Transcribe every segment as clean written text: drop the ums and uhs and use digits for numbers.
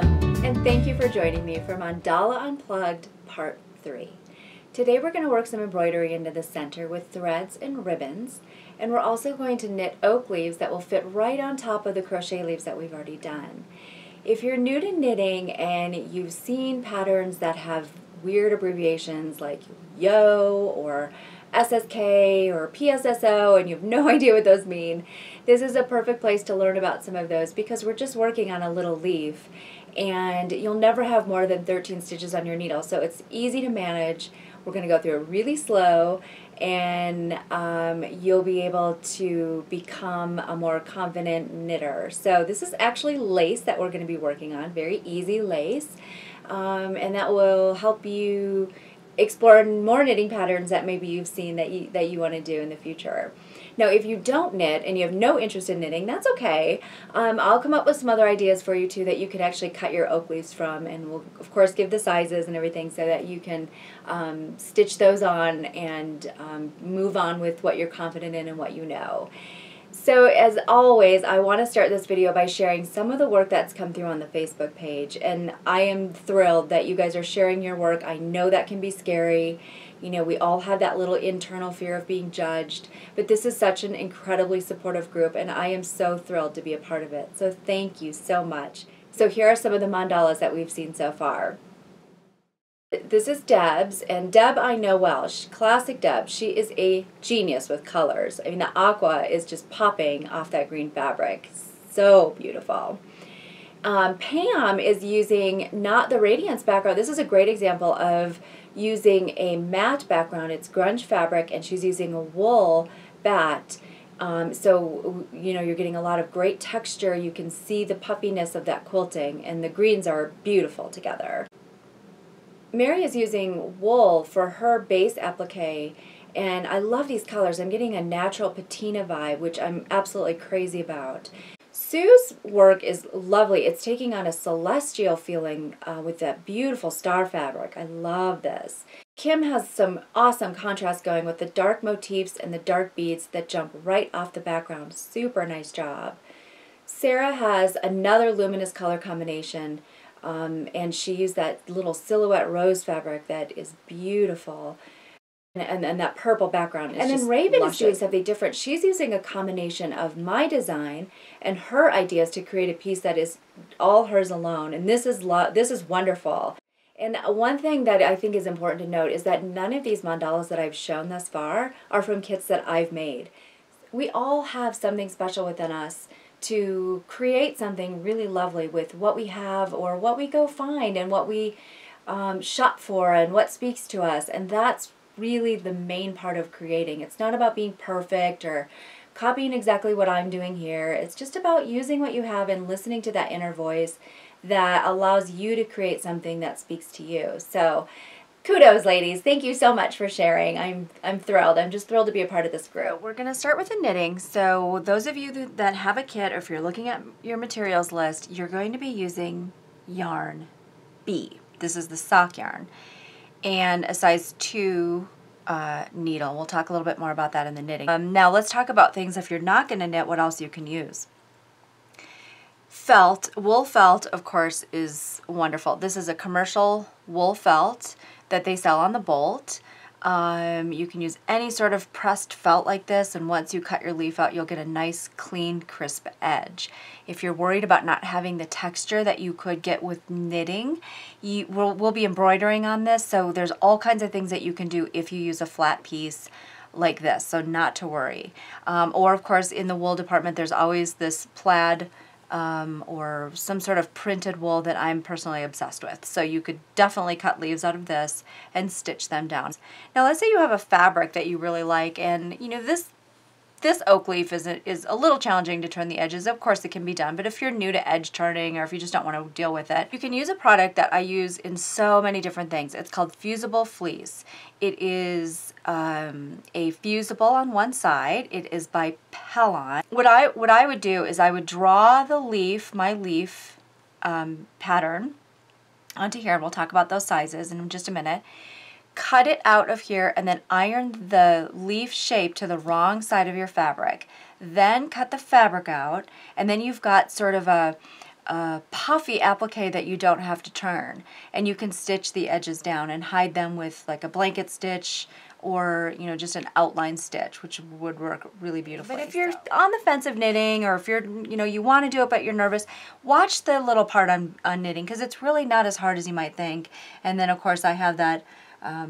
welcome, and thank you for joining me for Mandala Unplugged Part 3. Today we're going to work some embroidery into the center with threads and ribbons, and we're also going to knit oak leaves that will fit right on top of the crochet leaves that we've already done. If you're new to knitting and you've seen patterns that have weird abbreviations like YO or SSK or PSSO and you have no idea what those mean, this is a perfect place to learn about some of those because we're just working on a little leaf and you'll never have more than 13 stitches on your needle, so it's easy to manage. We're going to go through it really slow and you'll be able to become a more confident knitter. So this is actually lace that we're going to be working on, very easy lace, and that will help you explore more knitting patterns that maybe you've seen that you want to do in the future. Now, if you don't knit and you have no interest in knitting, that's okay. I'll come up with some other ideas for you too that you can actually cut your oak leaves from, and we'll of course give the sizes and everything so that you can stitch those on and move on with what you're confident in and what you know. So as always, I want to start this video by sharing some of the work that's come through on the Facebook page, and I am thrilled that you guys are sharing your work. I know that can be scary. You know, we all have that little internal fear of being judged, but this is such an incredibly supportive group, and I am so thrilled to be a part of it. So thank you so much. So here are some of the mandalas that we've seen so far. This is Deb's, and Deb I know well. Classic Deb. She is a genius with colors. I mean, the aqua is just popping off that green fabric. So beautiful. Pam is using not the Radiance background. This is a great example of using a matte background. It's grunge fabric, and she's using a wool bat. So, you know, you're getting a lot of great texture. You can see the puffiness of that quilting, and the greens are beautiful together. Myhre is using wool for her base applique, and I love these colors. I'm getting a natural patina vibe, which I'm absolutely crazy about. Sue's work is lovely. It's taking on a celestial feeling with that beautiful star fabric. I love this. Kim has some awesome contrast going with the dark motifs and the dark beads that jump right off the background. Super nice job. Sarah has another luminous color combination. And she used that little silhouette rose fabric that is beautiful, and that purple background is just luscious. And then Raven is doing something different. She's using a combination of my design and her ideas to create a piece that is all hers alone, and this is wonderful. And one thing that I think is important to note is that none of these mandalas that I've shown thus far are from kits that I've made. We all have something special within us to create something really lovely with what we have or what we go find and what we shop for and what speaks to us, and that's really the main part of creating. It's not about being perfect or copying exactly what I'm doing here. It's just about using what you have and listening to that inner voice that allows you to create something that speaks to you. So kudos, ladies. Thank you so much for sharing. I'm thrilled. I'm just thrilled to be a part of this group. We're going to start with the knitting. So those of you that have a kit, or if you're looking at your materials list, you're going to be using yarn B. This is the sock yarn. And a size 2 needle. We'll talk a little bit more about that in the knitting. Now let's talk about things if you're not going to knit, what else you can use. Felt, wool felt, of course, is wonderful. This is a commercial wool felt that they sell on the Bolt. You can use any sort of pressed felt like this, and once you cut your leaf out, you'll get a nice, clean, crisp edge. If you're worried about not having the texture that you could get with knitting, we'll be embroidering on this, so there's all kinds of things that you can do if you use a flat piece like this, so not to worry. Or, of course, in the wool department, there's always this plaid or some sort of printed wool that I'm personally obsessed with. So you could definitely cut leaves out of this and stitch them down. Now let's say you have a fabric that you really like, and you know this oak leaf is a little challenging to turn the edges. Of course it can be done, but if you're new to edge turning or if you just don't want to deal with it, you can use a product that I use in so many different things. It's called Fusible Fleece. It is a fusible on one side. It is by Pellon. What I would do is I would draw the leaf, my leaf pattern onto here, and we'll talk about those sizes in just a minute. Cut it out of here and then iron the leaf shape to the wrong side of your fabric. Then cut the fabric out, and then you've got sort of a a puffy applique that you don't have to turn, and you can stitch the edges down and hide them with like a blanket stitch or, you know, just an outline stitch, which would work really beautifully. But if you're on the fence of knitting, or if you're, you know, you want to do it but you're nervous, watch the little part on knitting, because it's really not as hard as you might think. And then of course I have that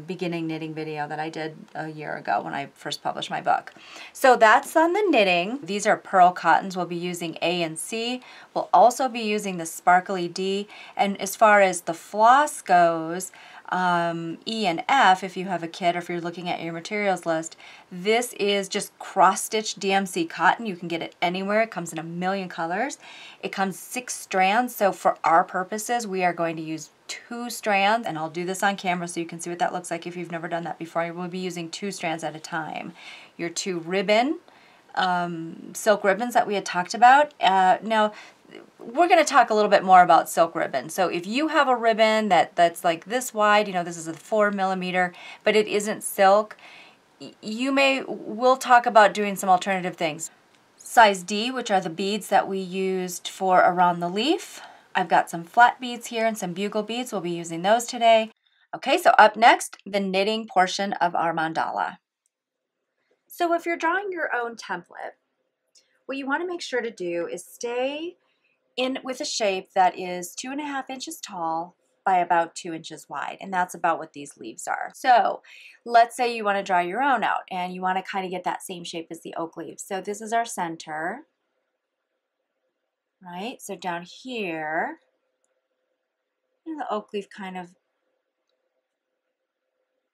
beginning knitting video that I did a year ago when I first published my book. So that's on the knitting. These are pearl cottons. We'll be using A and C. We'll also be using the sparkly D. And as far as the floss goes, E and F, if you have a kit or if you're looking at your materials list, this is just cross-stitch DMC cotton. You can get it anywhere. It comes in a million colors. It comes 6 strands, so for our purposes, we are going to use 2 strands, and I'll do this on camera so you can see what that looks like if you've never done that before. We'll be using 2 strands at a time. Your 2 ribbon, silk ribbons that we had talked about. Now, we're going to talk a little bit more about silk ribbon. So if you have a ribbon that's like this wide, you know, this is a 4mm, but it isn't silk, we'll talk about doing some alternative things. Size D, which are the beads that we used for around the leaf. I've got some flat beads here and some bugle beads. We'll be using those today. Okay, so up next, the knitting portion of our mandala. So if you're drawing your own template, what you want to make sure to do is stay in with a shape that is 2.5 inches tall by about 2 inches wide, and that's about what these leaves are. So let's say you want to draw your own out and you want to kind of get that same shape as the oak leaves. So this is our center, right? So down here, and the oak leaf kind of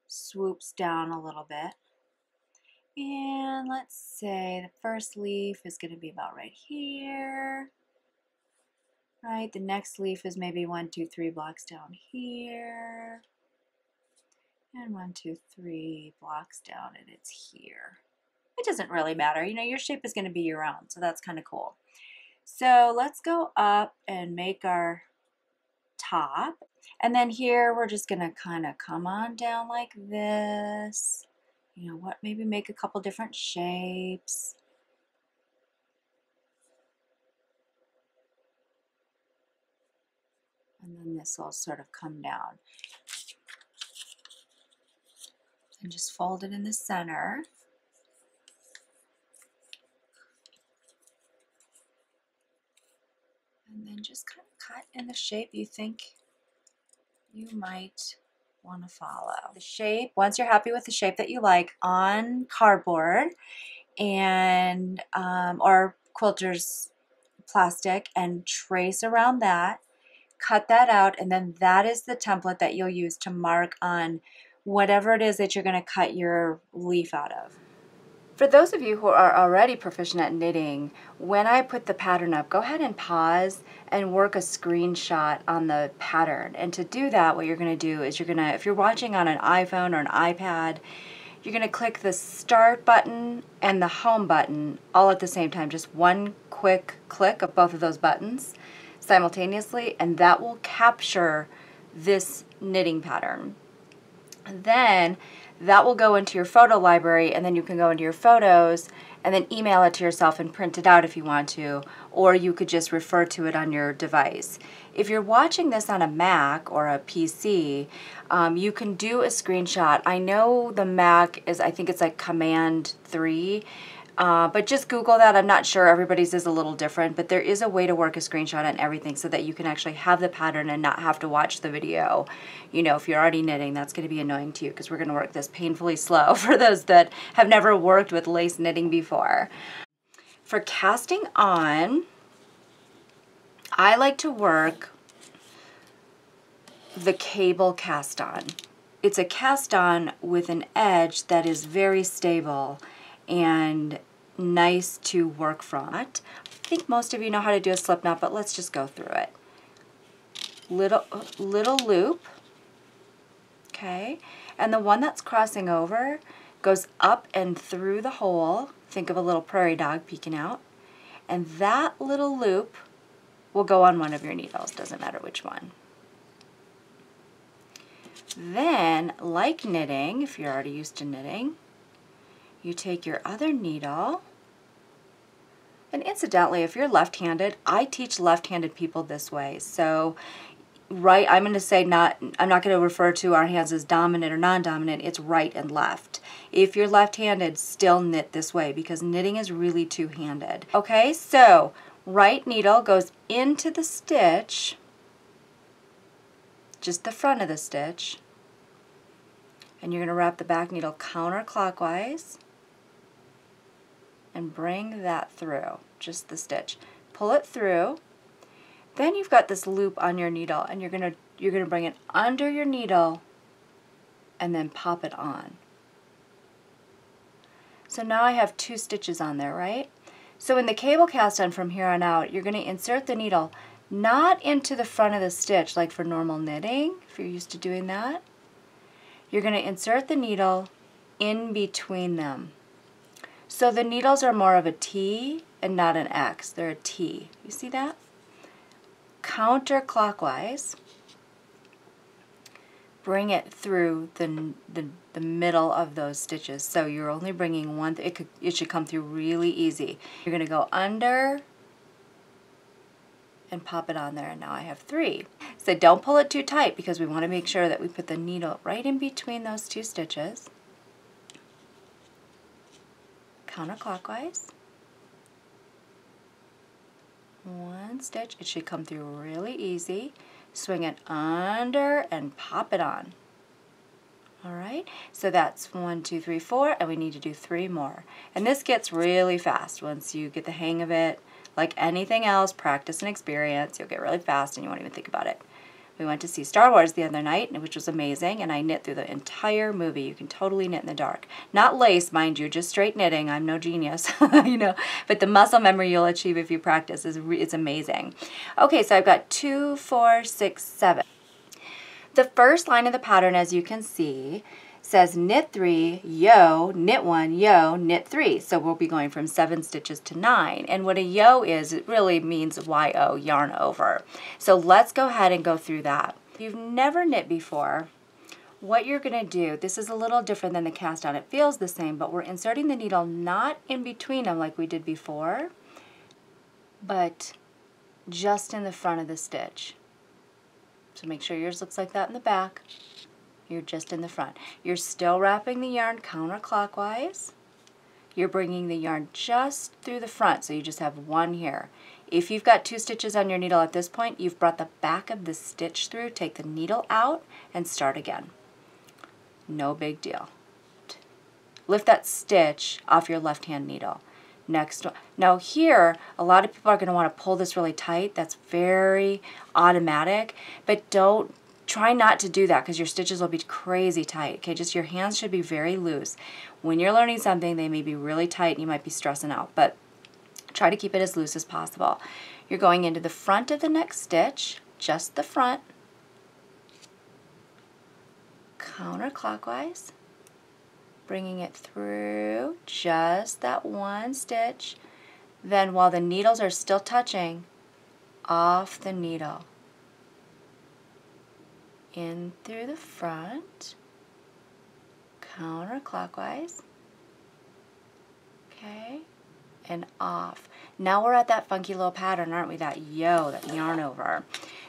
swoops down a little bit. And let's say the first leaf is going to be about right here. Right, the next leaf is maybe 1, 2, 3 blocks down here. And 1, 2, 3 blocks down, and it's here. It doesn't really matter. You know, your shape is going to be your own, so that's kind of cool. So let's go up and make our top. And then here we're just going to kind of come on down like this. You know what, maybe make a couple different shapes. And then this will sort of come down. And just fold it in the center. And then just kind of cut in the shape you think you might want to follow. The shape, once you're happy with the shape that you like, on cardboard and or quilter's plastic, and trace around that, cut that out, and then that is the template that you'll use to mark on whatever it is that you're going to cut your leaf out of. For those of you who are already proficient at knitting, when I put the pattern up, go ahead and pause and work a screenshot on the pattern. And to do that, what you're going to do is if you're watching on an iPhone or an iPad, you're going to click the start button and the home button all at the same time, just one quick click of both of those buttons simultaneously, and that will capture this knitting pattern. And then that will go into your photo library, and then you can go into your photos and then email it to yourself and print it out if you want to, or you could just refer to it on your device. If you're watching this on a Mac or a PC, you can do a screenshot. I know the Mac is, I think it's like Command 3, but just Google that. I'm not sure, everybody's is a little different, but there is a way to work a screenshot on everything so that you can actually have the pattern and not have to watch the video. You know, if you're already knitting, that's going to be annoying to you, because we're going to work this painfully slow for those that have never worked with lace knitting before. For casting on, I like to work the cable cast on. It's a cast on with an edge that is very stable and nice to work from. I think most of you know how to do a slip knot, but let's just go through it. Little loop, okay, and the one that's crossing over goes up and through the hole. Think of a little prairie dog peeking out, and that little loop will go on one of your needles, doesn't matter which one. Then, like knitting, if you're already used to knitting, you take your other needle And incidentally, if you're left-handed, I teach left-handed people this way. So right, I'm going to say I'm not going to refer to our hands as dominant or non-dominant. It's right and left. If you're left-handed, still knit this way because knitting is really two-handed. Okay, so right needle goes into the stitch, just the front of the stitch, and you're going to wrap the back needle counterclockwise and bring that through, just the stitch. Pull it through. Then you've got this loop on your needle, and you're gonna bring it under your needle and then pop it on. So now I have 2 stitches on there, right? So in the cable cast on from here on out, you're gonna insert the needle not into the front of the stitch like for normal knitting, if you're used to doing that. You're gonna insert the needle in between them. So the needles are more of a T and not an X. They're a T. You see that? Counterclockwise. Bring it through the middle of those stitches. So you're only bringing one. It should come through really easy. You're going to go under and pop it on there. And now I have 3. So don't pull it too tight because we want to make sure that we put the needle right in between those 2 stitches. Counterclockwise. 1 stitch. It should come through really easy. Swing it under and pop it on. Alright, so that's 1, 2, 3, 4, and we need to do 3 more. And this gets really fast once you get the hang of it. Like anything else, practice and experience, you'll get really fast and you won't even think about it. We went to see Star Wars the other night, which was amazing, and I knit through the entire movie. You can totally knit in the dark. Not lace, mind you, just straight knitting. I'm no genius, you know, but the muscle memory you'll achieve if you practice is amazing. Okay, so I've got 2, 4, 6, 7. The first line of the pattern, as you can see, says knit 3, yo, knit 1, yo, knit 3. So we'll be going from 7 stitches to 9. And what a yo is, it really means yo, yarn over. So let's go ahead and go through that. If you've never knit before, what you're going to do, this is a little different than the cast on. It feels the same, but we're inserting the needle not in between them like we did before, but just in the front of the stitch. So make sure yours looks like that in the back. You're just in the front. You're still wrapping the yarn counterclockwise. You're bringing the yarn just through the front, so you just have 1 here. If you've got 2 stitches on your needle at this point, you've brought the back of the stitch through, take the needle out, and start again. No big deal. Lift that stitch off your left-hand needle. Next one. Now here, a lot of people are going to want to pull this really tight. That's very automatic, but try not to do that because your stitches will be crazy tight. Okay, just your hands should be very loose. When you're learning something, they may be really tight and you might be stressing out, but try to keep it as loose as possible. You're going into the front of the next stitch, just the front, counterclockwise, bringing it through just that 1 stitch. Then while the needles are still touching, off the needle. In through the front, counterclockwise, okay, and off. Now we're at that funky little pattern, aren't we? That yo, that yarn over.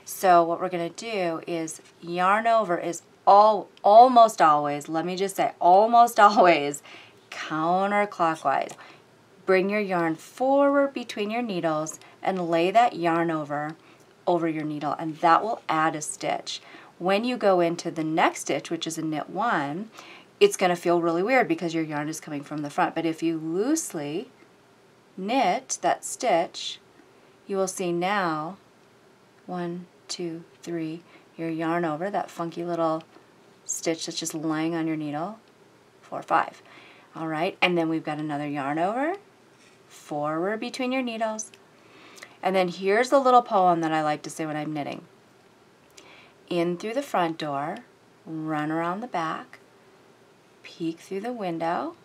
So what we're going to do is yarn over is almost always, let me just say, almost always counterclockwise. Bring your yarn forward between your needles and lay that yarn over your needle, and that will add a stitch. When you go into the next stitch, which is a knit 1, it's going to feel really weird because your yarn is coming from the front. But if you loosely knit that stitch, you will see now 1, 2, 3, your yarn over, that funky little stitch that's just laying on your needle, 4, 5. All right, and then we've got another yarn over, forward between your needles. And then here's the little poem that I like to say when I'm knitting. In through the front door, run around the back, peek through the window,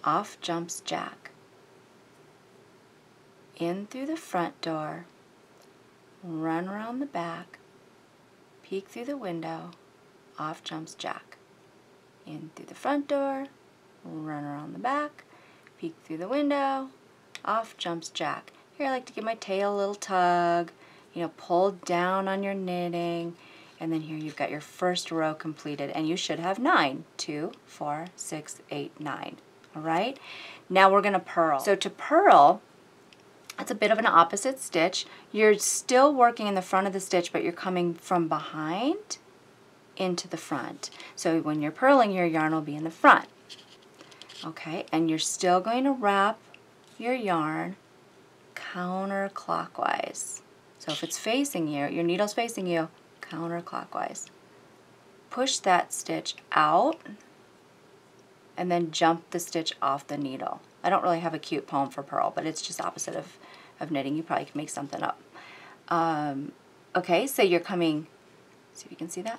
off jumps Jack. In through the front door, run around the back, peek through the window, off jumps Jack. In through the front door, run around the back, peek through the window, off jumps Jack. Here I like to give my tail a little tug, you know, pull down on your knitting, and then here you've got your first row completed, and you should have 9. 2, 4, 6, 8, 9. All right? Now we're going to purl. So to purl, it's a bit of an opposite stitch. You're still working in the front of the stitch, but you're coming from behind into the front. So when you're purling, your yarn will be in the front. Okay, and you're still going to wrap your yarn counterclockwise. So if it's facing you, your needle's facing you, counterclockwise. Push that stitch out and then jump the stitch off the needle. I don't really have a cute poem for purl, but it's just opposite of knitting. You probably can make something up. Okay, so you're coming, see if you can see that?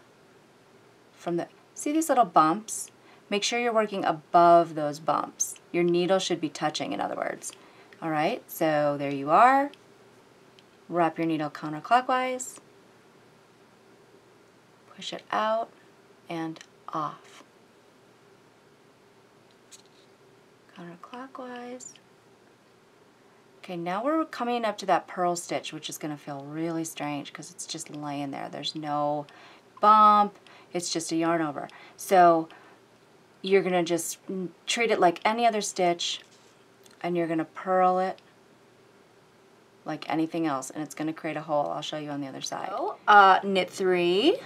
See these little bumps? Make sure you're working above those bumps. Your needle should be touching, in other words. All right, so there you are. Wrap your needle counterclockwise. Push it out and off. Counterclockwise. Okay, now we're coming up to that purl stitch, which is going to feel really strange because it's just laying there. There's no bump. It's just a yarn over. So you're going to just treat it like any other stitch, and you're going to purl it like anything else, and it's going to create a hole. I'll show you on the other side. So, knit 3.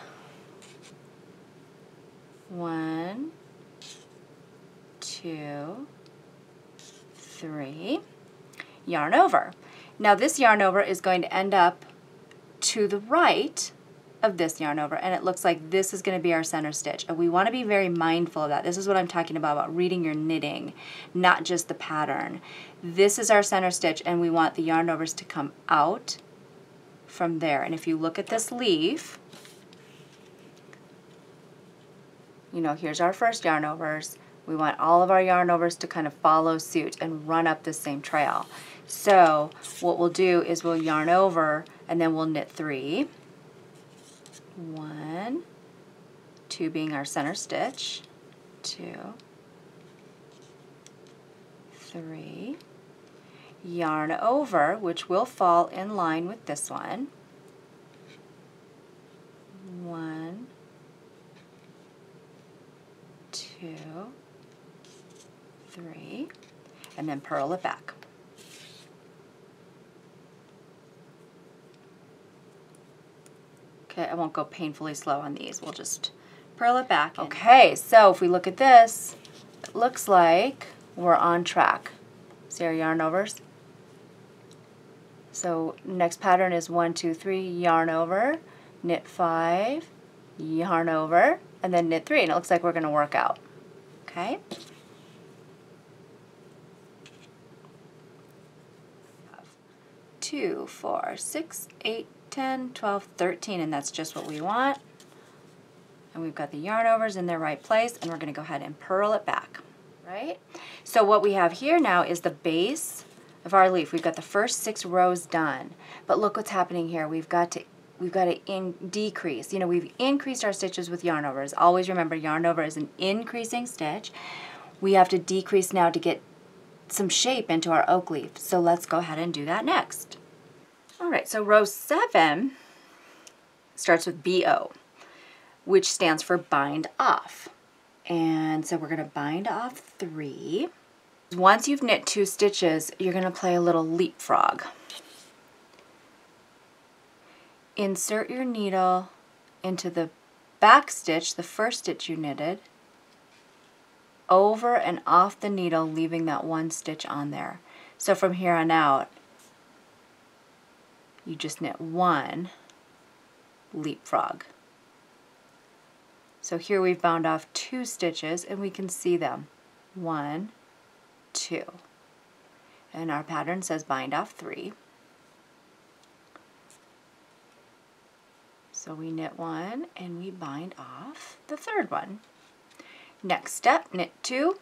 1, 2, 3. Yarn over. Now this yarn over is going to end up to the right of this yarn over, and it looks like this is going to be our center stitch, and we want to be very mindful of that. This is what I'm talking about reading your knitting, not just the pattern. This is our center stitch, and we want the yarn overs to come out from there. And if you look at this leaf, you know, here's our first yarn overs. We want all of our yarn overs to kind of follow suit and run up the same trail. So what we'll do is we'll yarn over, and then we'll knit 3. 1, 2 being our center stitch, 2, 3, yarn over, which will fall in line with this one, 1, 2, 3, and then purl it back. Okay, I won't go painfully slow on these. We'll just purl it back. Okay, so if we look at this, it looks like we're on track. See our yarn overs? So next pattern is 1, 2, 3, yarn over, knit 5, yarn over, and then knit 3, and it looks like we're going to work out. Okay? 2, 4, 6, 8, 10, 12, 13, and that's just what we want. And we've got the yarn overs in their right place, and we're going to go ahead and purl it back, right? So what we have here now is the base of our leaf. We've got the first 6 rows done, but look what's happening here. We've got to decrease. You know, we've increased our stitches with yarn overs. Always remember, yarn over is an increasing stitch. We have to decrease now to get some shape into our oak leaf. So let's go ahead and do that next. All right, so row 7 starts with BO, which stands for bind off. And so we're going to bind off 3. Once you've knit 2 stitches, you're going to play a little leapfrog. Insert your needle into the back stitch, the first stitch you knitted, over and off the needle, leaving that 1 stitch on there. So from here on out, you just knit 1 leapfrog. So here we've bound off 2 stitches, and we can see them. 1, 2. And our pattern says bind off 3. So we knit 1 and we bind off the 3rd one. Next step, knit 2.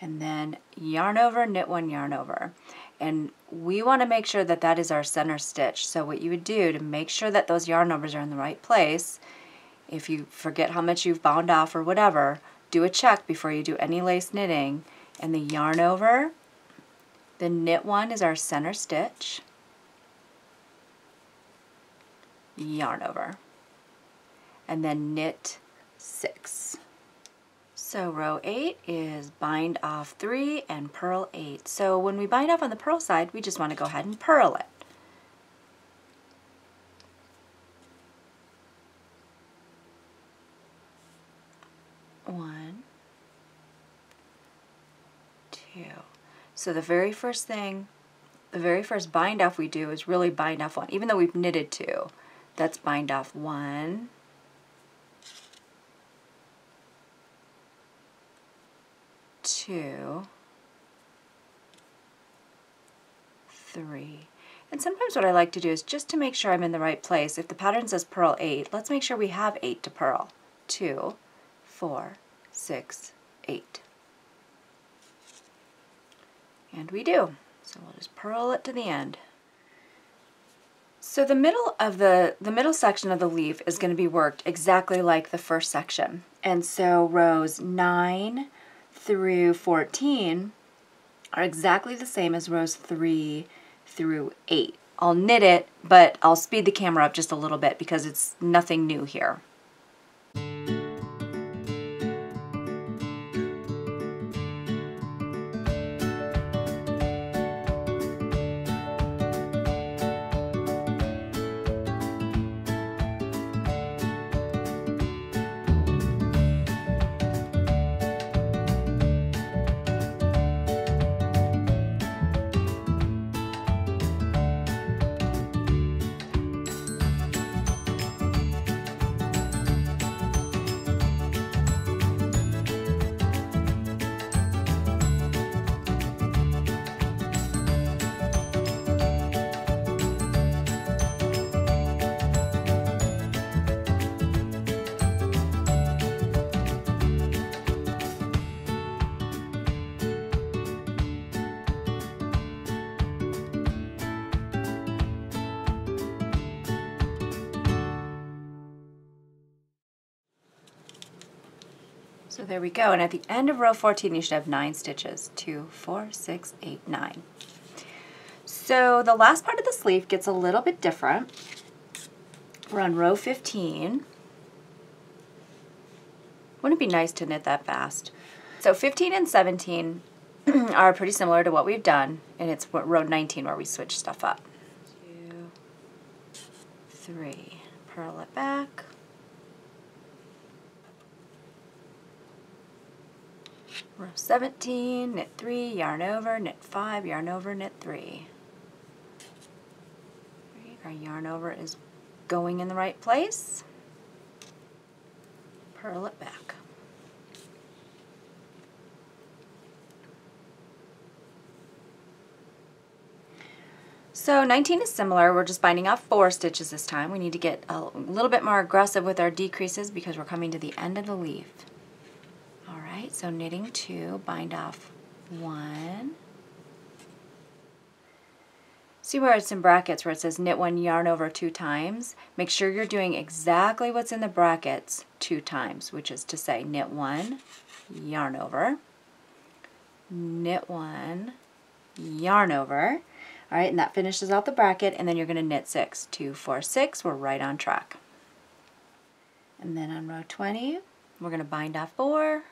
And then yarn over, knit 1, yarn over. And we want to make sure that that is our center stitch. So what you would do to make sure that those yarn overs are in the right place If you forget how much you've bound off or whatever, do a check before you do any lace knitting. And the yarn over, the knit one is our center stitch, yarn over, and then knit 6. So row 8 is bind off 3 and purl 8. So when we bind off on the purl side, we just want to go ahead and purl it. One, 2. So the very first thing, the very first bind off we do is really bind off 1, even though we've knitted 2. That's bind off 1, 2, 3. And sometimes what I like to do is just to make sure I'm in the right place. If the pattern says purl 8, let's make sure we have 8 to purl. 2, 4, 6, 8. And we do. So we'll just purl it to the end. So the middle of the middle section of the leaf is going to be worked exactly like the first section. And so rows 9 through 14 are exactly the same as rows 3 through 8. I'll knit it, but I'll speed the camera up just a little bit because it's nothing new here. So there we go, and at the end of row 14 you should have 9 stitches. 2, 4, 6, 8, 9. So the last part of the sleeve gets a little bit different. We're on row 15. Wouldn't it be nice to knit that fast? So 15 and 17 are pretty similar to what we've done, and it's row 19 where we switch stuff up. 2, 3, purl it back. Row 17, knit 3, yarn over, knit 5, yarn over, knit 3. Our yarn over is going in the right place. Purl it back. So 19 is similar. We're just binding off 4 stitches this time. We need to get a little bit more aggressive with our decreases because we're coming to the end of the leaf. Alright, so knitting 2, bind off 1. See where it's in brackets where it says knit 1, yarn over 2 times? Make sure you're doing exactly what's in the brackets 2 times, which is to say knit 1, yarn over, knit 1, yarn over. Alright, and that finishes out the bracket, and then you're going to knit 6. 2, 4, 6, we're right on track. And then on row 20, we're going to bind off 4,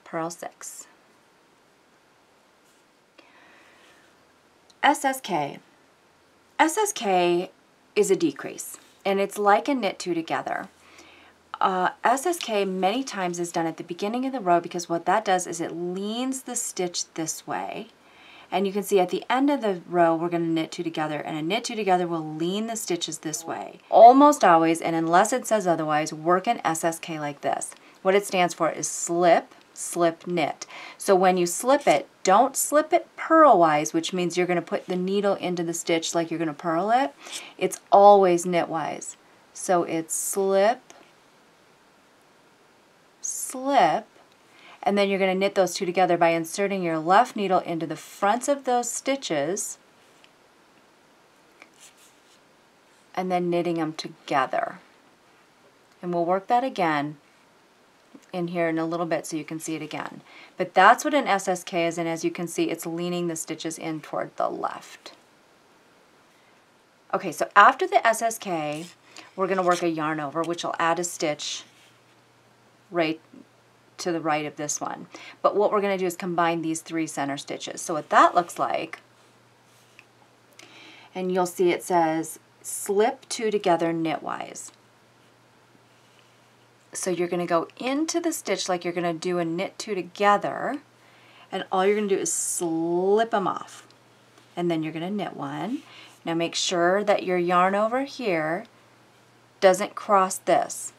purl 6. SSK. SSK is a decrease, and it's like a knit 2 together. SSK many times is done at the beginning of the row because what that does is it leans the stitch this way. And you can see at the end of the row we're going to knit 2 together, and a knit 2 together will lean the stitches this way. Almost always, and unless it says otherwise, work an SSK like this. What it stands for is slip, slip, knit. So when you slip it, don't slip it purl-wise, which means you're going to put the needle into the stitch like you're going to purl it. It's always knit-wise. So it's slip, slip, and then you're going to knit those 2 together by inserting your left needle into the fronts of those stitches and then knitting them together. And we'll work that again in here in a little bit so you can see it again. But that's what an SSK is, and as you can see, it's leaning the stitches in toward the left. Okay, so after the SSK, we're going to work a yarn over, which will add a stitch right to the right of this one. But what we're going to do is combine these 3 center stitches. So what that looks like, and you'll see it says slip 2 together knitwise. So you're going to go into the stitch like you're going to do a knit 2 together, and all you're going to do is slip them off. And then you're going to knit 1. Now make sure that your yarn over here doesn't cross this,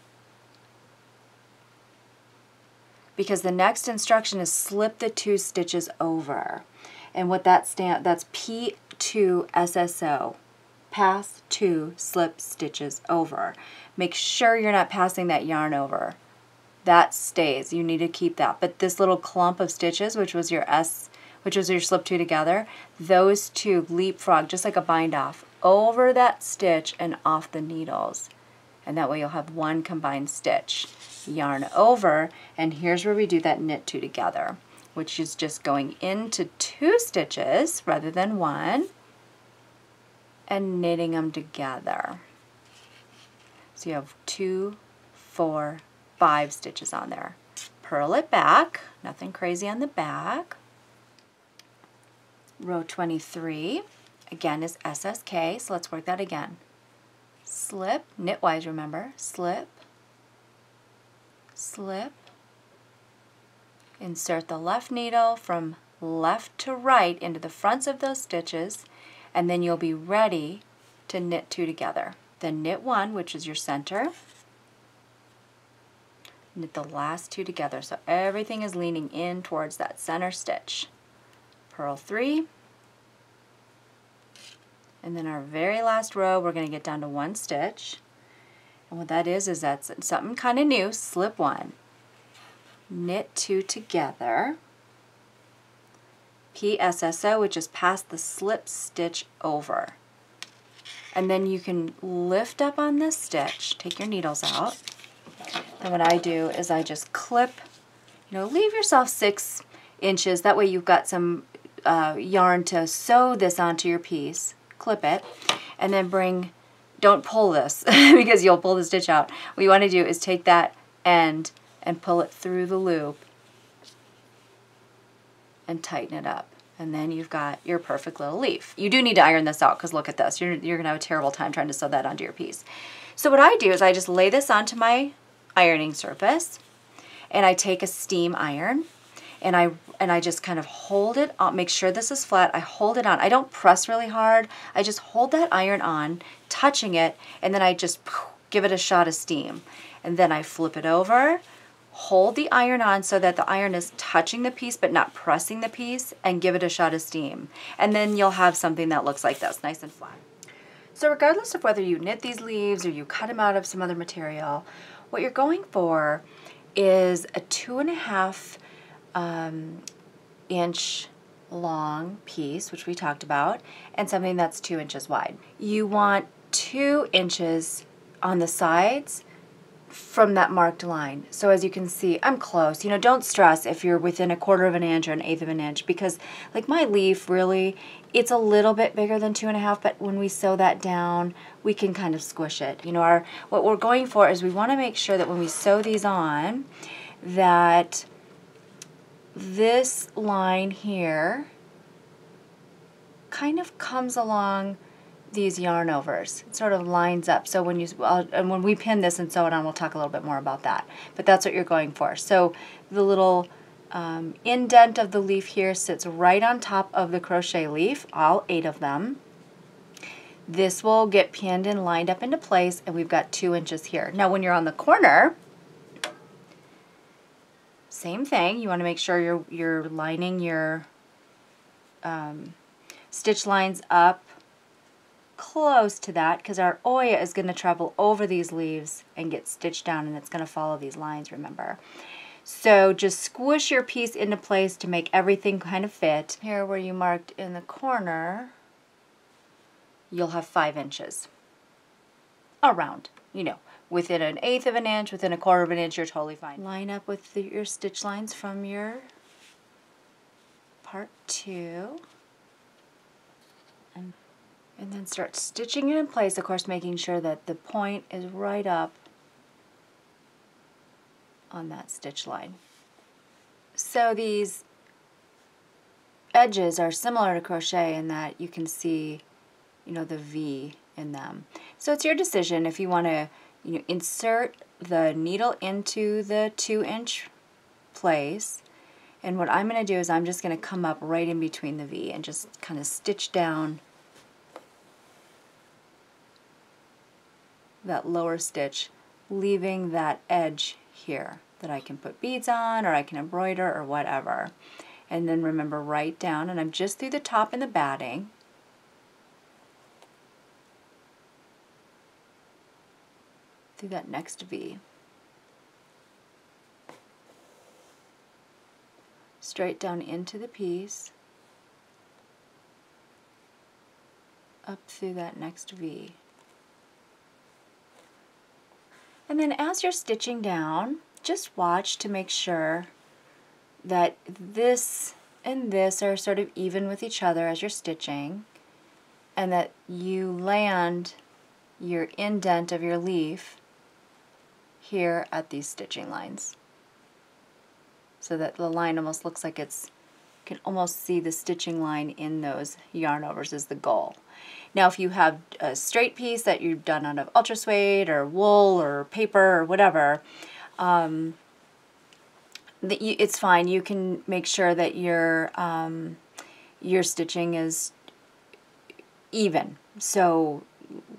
because the next instruction is slip the 2 stitches over. And what that's P2 SSO, pass 2 slip stitches over. Make sure you're not passing that yarn over. That stays. You need to keep that. But this little clump of stitches, which was your slip 2 together, those 2 leapfrog, just like a bind off, over that stitch and off the needles. And that way you'll have 1 combined stitch. Yarn over, and here's where we do that knit 2 together, which is just going into 2 stitches rather than 1 and knitting them together. So you have 2, 4, 5 stitches on there. Purl it back, nothing crazy on the back. Row 23, again, is SSK, so let's work that again. Slip, knitwise, remember, slip, slip, insert the left needle from left to right into the fronts of those stitches, and then you'll be ready to knit 2 together. Then knit 1, which is your center, knit the last 2 together, so everything is leaning in towards that center stitch. Purl 3, and then our very last row, we're going to get down to 1 stitch. And what that is that's something kind of new. Slip 1, knit 2 together, PSSO, which is pass the slip stitch over. And then you can lift up on this stitch, take your needles out. And what I do is I just clip, leave yourself 6 inches. That way you've got some yarn to sew this onto your piece. Clip it, and then don't pull this because you'll pull the stitch out. What you want to do is take that end and pull it through the loop and tighten it up. And then you've got your perfect little leaf. You do need to iron this out because look at this. You're going to have a terrible time trying to sew that onto your piece. So what I do is I just lay this onto my ironing surface, and I take a steam iron, and I just kind of hold it on, make sure this is flat. I hold it on. I don't press really hard. I just hold that iron on, touching it, and then I just give it a shot of steam. And then I flip it over, hold the iron on so that the iron is touching the piece but not pressing the piece, and give it a shot of steam. And then you'll have something that looks like this, nice and flat. So regardless of whether you knit these leaves or you cut them out of some other material, what you're going for is a 2.5 inch long piece, which we talked about, and something that's 2 inches wide. You want 2 inches on the sides from that marked line. So as you can see, I'm close. Don't stress if you're within 1/4 of an inch or 1/8 of an inch, because like my leaf, really, it's a little bit bigger than 2.5, but when we sew that down, we can kind of squish it. What we're going for is we want to make sure that when we sew these on, that this line here kind of comes along these yarn overs. It sort of lines up. So when we pin this and sew it on, we'll talk a little bit more about that. But that's what you're going for. So the little indent of the leaf here sits right on top of the crochet leaf, all 8 of them. This will get pinned and lined up into place, and we've got 2 inches here. Now when you're on the corner, same thing. You want to make sure you're lining your stitch lines up close to that, because our Oya is going to travel over these leaves and get stitched down, and it's going to follow these lines, remember. So just squish your piece into place to make everything kind of fit. Here where you marked in the corner, you'll have 5 inches. Around, within 1/8 of an inch, within 1/4 of an inch, you're totally fine. Line up with your stitch lines from your part 2. And then start stitching it in place, of course making sure that the point is right up on that stitch line. So these edges are similar to crochet in that you can see, you know, the V in them. So it's your decision if you want to, you know, insert the needle into the 2-inch place. And what I'm going to do is I'm just going to come up right in between the V and just kind of stitch down that lower stitch, leaving that edge here that I can put beads on or I can embroider or whatever. And then remember, right down, and I'm just through the top in the batting. Through that next V. Straight down into the piece. Up through that next V. And then as you're stitching down, just watch to make sure that this and this are sort of even with each other as you're stitching, and that you land your indent of your leaf here at these stitching lines, so that the line almost looks like it's, you can almost see the stitching line in those yarn overs is the goal. Now if you have a straight piece that you've done out of ultra suede or wool or paper or whatever, it's fine. You can make sure that your stitching is even. So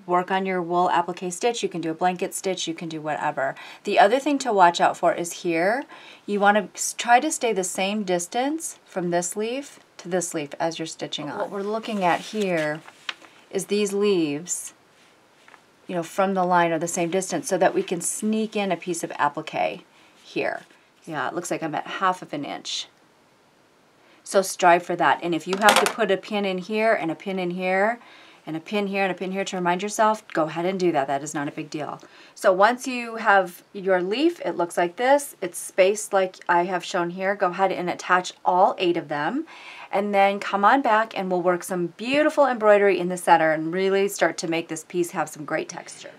work on your wool applique stitch. You can do a blanket stitch. You can do whatever. The other thing to watch out for is here. You want to try to stay the same distance from this leaf to this leaf as you're stitching on. What we're looking at here is these leaves, you know, from the line are the same distance, so that we can sneak in a piece of applique here. Yeah, it looks like I'm at 1/2 inch. So strive for that. And if you have to put a pin in here and a pin in here and a pin here and a pin here to remind yourself, go ahead and do that. That is not a big deal. So once you have your leaf, it looks like this. It's spaced like I have shown here. Go ahead and attach all 8 of them. And then come on back and we'll work some beautiful embroidery in the center and really start to make this piece have some great texture.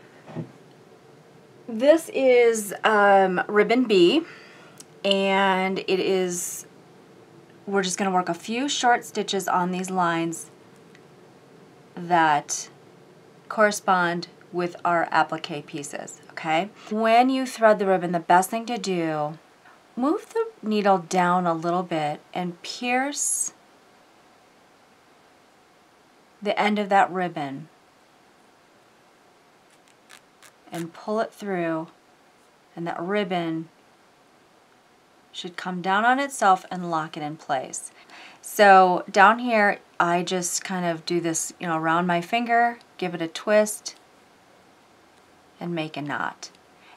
This is ribbon B. And it is, we're just going to work a few short stitches on these lines that correspond with our applique pieces, okay? When you thread the ribbon, the best thing to do, move the needle down a little bit and pierce the end of that ribbon and pull it through, and that ribbon should come down on itself and lock it in place. So down here, I just kind of do this, you know, around my finger, give it a twist, and make a knot.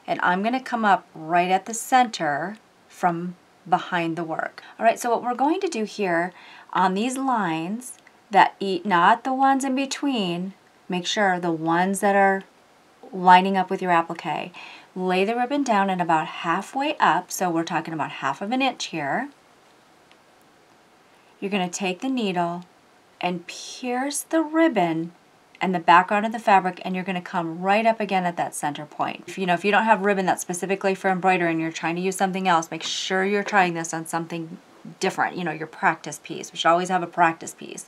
And I'm going to come up right at the center from behind the work. All right, so what we're going to do here on these lines that eat, not the ones in between, make sure the ones that are lining up with your applique. Lay the ribbon down and about halfway up, so we're talking about 1/2 inch here. You're going to take the needle and pierce the ribbon and the background of the fabric, and you're going to come right up again at that center point. If you don't have ribbon that's specifically for embroidery and you're trying to use something else, make sure you're trying this on something different, you know, your practice piece. We should always have a practice piece.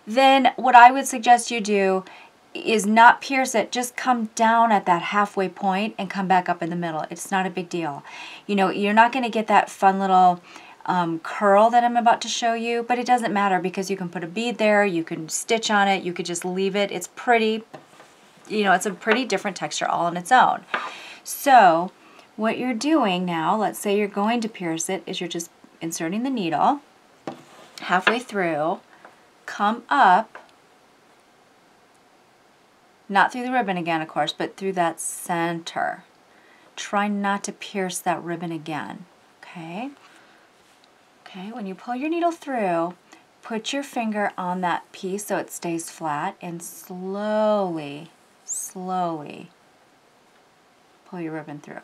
Then what I would suggest you do is not pierce it, just come down at that halfway point and come back up in the middle. It's not a big deal. You know, you're not going to get that fun little curl that I'm about to show you, but it doesn't matter because you can put a bead there, you can stitch on it, you could just leave it. It's pretty, you know, it's a pretty different texture all on its own. So what you're doing now, let's say you're going to pierce it, is you're just inserting the needle halfway through, come up, not through the ribbon again, of course, but through that center. Try not to pierce that ribbon again, okay? Okay, when you pull your needle through, put your finger on that piece so it stays flat and slowly, slowly pull your ribbon through.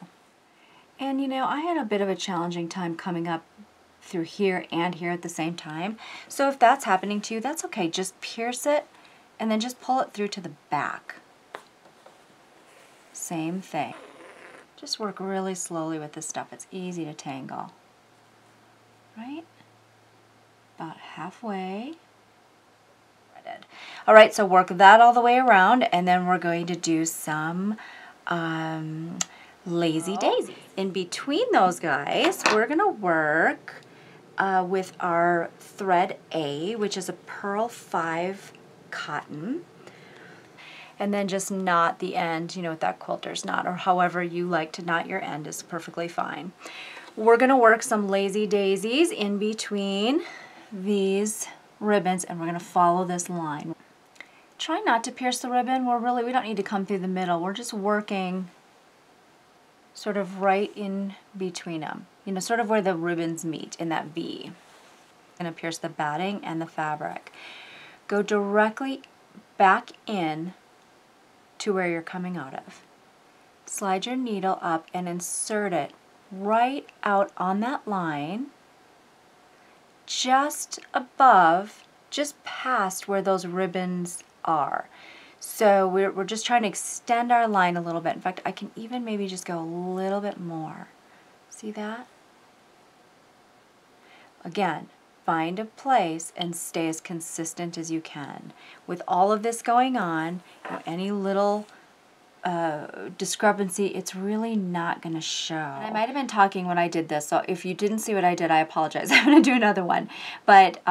And you know, I had a bit of a challenging time coming up through here and here at the same time. So if that's happening to you, that's okay. Just pierce it and then just pull it through to the back. Same thing. Just work really slowly with this stuff. It's easy to tangle. Right? About halfway. All right, so work that all the way around, and then we're going to do some lazy daisies. In between those guys, we're going to work with our thread A, which is a Purl 5 cotton. And then just knot the end, you know, with that quilter's knot, or however you like to knot your end is perfectly fine. We're going to work some lazy daisies in between these ribbons, and we're going to follow this line. Try not to pierce the ribbon. We don't need to come through the middle. We're just working sort of right in between them. You know, sort of where the ribbons meet in that V. I'm going to pierce the batting and the fabric. Go directly back in to where you're coming out of. Slide your needle up and insert it right out on that line, just above, just past where those ribbons are. So we're just trying to extend our line a little bit. In fact, I can even maybe just go a little bit more. See that? Again, find a place and stay as consistent as you can. With all of this going on, you know, any little discrepancy, it's really not going to show. And I might have been talking when I did this, so if you didn't see what I did, I apologize. I'm going to do another one. But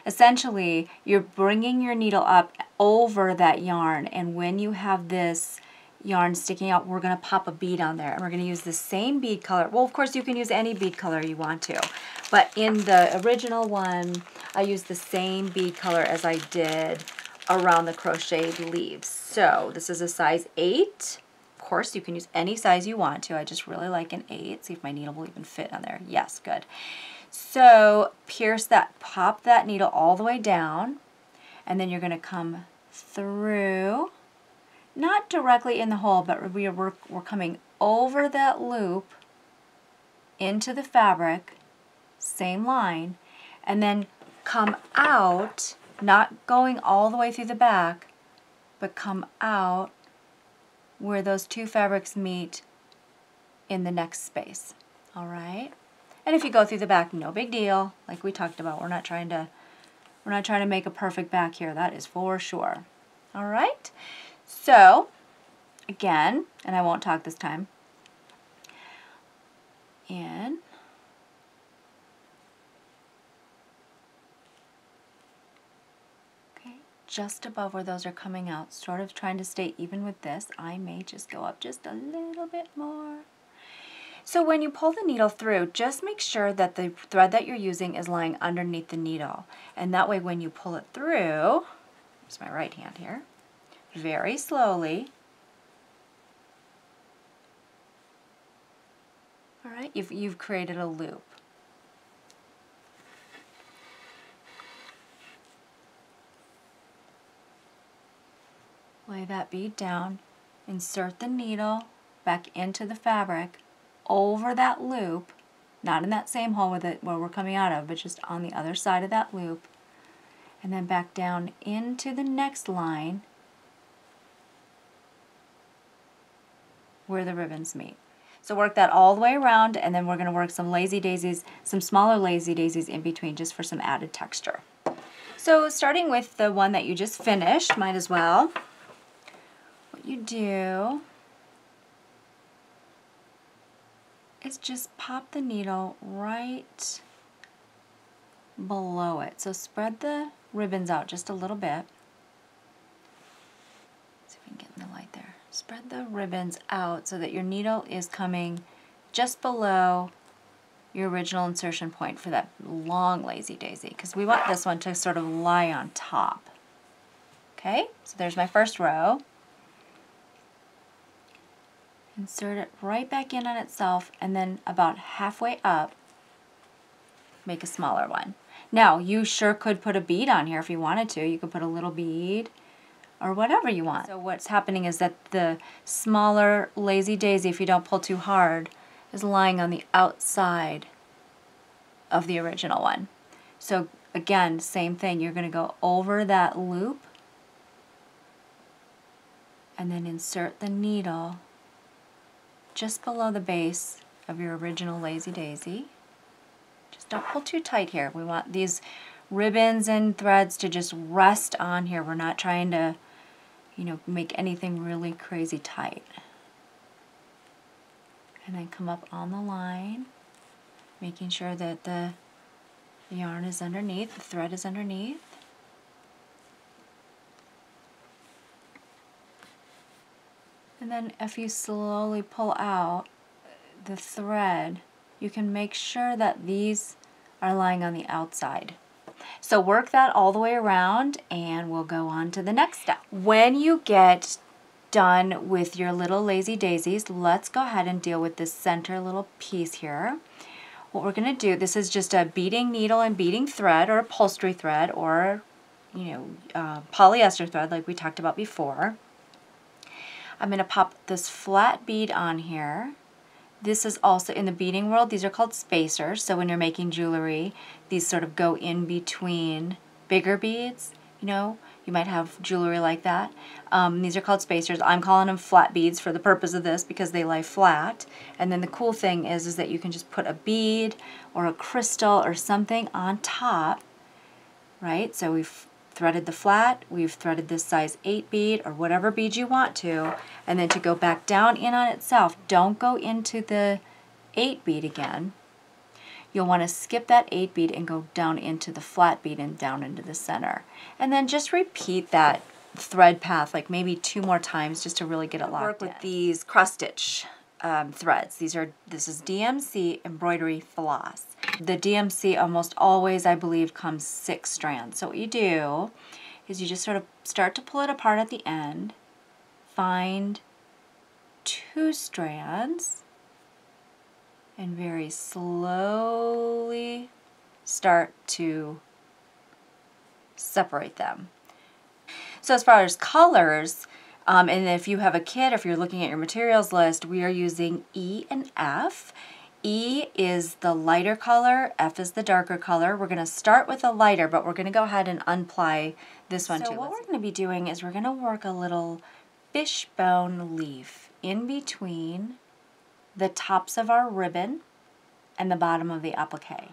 essentially, you're bringing your needle up over that yarn, and when you have this yarn sticking out, we're going to pop a bead on there, and we're going to use the same bead color. Well, of course, you can use any bead color you want to, but in the original one, I used the same bead color as I did around the crocheted leaves. So this is a size 8. Of course, you can use any size you want to. I just really like an 8. See if my needle will even fit on there. Yes, good. So pierce that, pop that needle all the way down, and then you're going to come through, not directly in the hole, but we're coming over that loop into the fabric, same line, and then come out, not going all the way through the back, but come out where those two fabrics meet in the next space. All right? And if you go through the back, no big deal. Like we talked about, we're not trying to make a perfect back here. That is for sure. All right? So, again, and I won't talk this time. In. Okay, just above where those are coming out, sort of trying to stay even with this. I may just go up just a little bit more. So when you pull the needle through, just make sure that the thread that you're using is lying underneath the needle. And that way when you pull it through, here's my right hand here, very slowly. All right, you've created a loop. Lay that bead down, insert the needle back into the fabric, over that loop, not in that same hole where we're coming out of, but just on the other side of that loop, and then back down into the next line where the ribbons meet. So work that all the way around, and then we're going to work some lazy daisies, some smaller lazy daisies in between just for some added texture. So starting with the one that you just finished, might as well, what you do is just pop the needle right below it. So spread the ribbons out just a little bit. See if we can get in the light there. Spread the ribbons out so that your needle is coming just below your original insertion point for that long lazy daisy, because we want this one to sort of lie on top. Okay, so there's my first row. Insert it right back in on itself, and then about halfway up, make a smaller one. Now, you sure could put a bead on here if you wanted to. You could put a little bead or whatever you want. So what's happening is that the smaller lazy daisy, if you don't pull too hard, is lying on the outside of the original one. So again, same thing, you're going to go over that loop and then insert the needle just below the base of your original lazy daisy. Just don't pull too tight here. We want these ribbons and threads to just rest on here. We're not trying to, you know, make anything really crazy tight. And then come up on the line, making sure that the yarn is underneath, the thread is underneath. And then if you slowly pull out the thread, you can make sure that these are lying on the outside. So work that all the way around and we'll go on to the next step. When you get done with your little lazy daisies, let's go ahead and deal with this center little piece here. What we're going to do, this is just a beading needle and beading thread, or upholstery thread, or polyester thread like we talked about before. I'm going to pop this flat bead on here. This is also, in the beading world, these are called spacers. So when you're making jewelry, these sort of go in between bigger beads. You know, you might have jewelry like that. These are called spacers. I'm calling them flat beads for the purpose of this because they lie flat. And then the cool thing is that you can just put a bead or a crystal or something on top, right? So we've threaded the flat, we've threaded this size 8 bead or whatever bead you want to, and then to go back down in on itself, don't go into the 8 bead again. You'll want to skip that 8 bead and go down into the flat bead and down into the center. And then just repeat that thread path like maybe 2 more times just to really get it locked in. Work with these cross stitch threads. This is DMC embroidery floss. The DMC almost always, I believe, comes 6 strands. So what you do is you just sort of start to pull it apart at the end, find 2 strands, and very slowly start to separate them. So as far as colors, and if you have a kit, if you're looking at your materials list, we are using E and F. E is the lighter color, F is the darker color. We're going to start with the lighter, but we're going to go ahead and unply this one too. So what we're going to be doing is we're going to work a little fishbone leaf in between the tops of our ribbon and the bottom of the applique.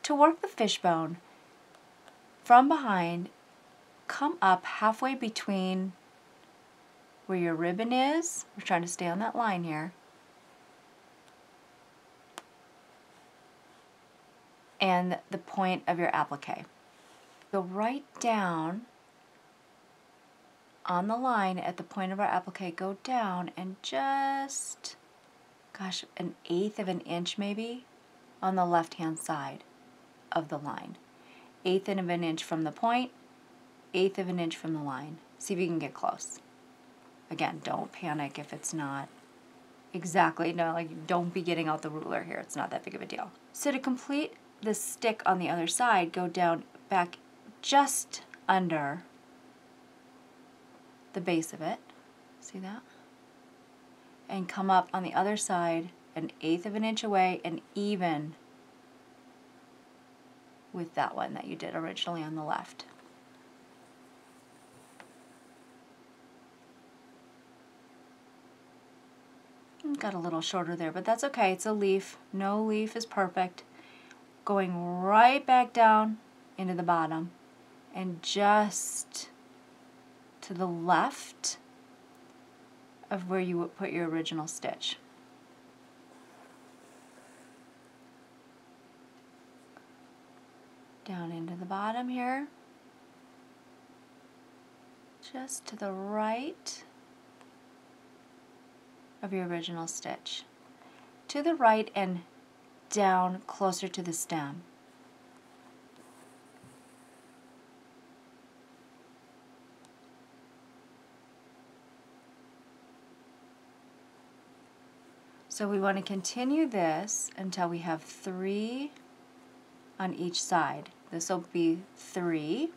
To work the fishbone, from behind, come up halfway between where your ribbon is. We're trying to stay on that line here. And the point of your applique. Go right down on the line at the point of our applique, go down and just, gosh, 1/8 of an inch maybe on the left-hand side of the line. 1/8 of an inch from the point, 1/8 of an inch from the line. See if you can get close. Again, don't panic if it's not exactly, no, like don't be getting out the ruler here. It's not that big of a deal. So to complete the stick on the other side, go down back just under the base of it. See that? And come up on the other side 1/8 of an inch away and even with that one that you did originally on the left. Got a little shorter there, but that's okay. It's a leaf. No leaf is perfect. Going right back down into the bottom and just to the left of where you would put your original stitch. Down into the bottom here, just to the right of your original stitch. To the right and down closer to the stem. So we want to continue this until we have 3 on each side. This will be 3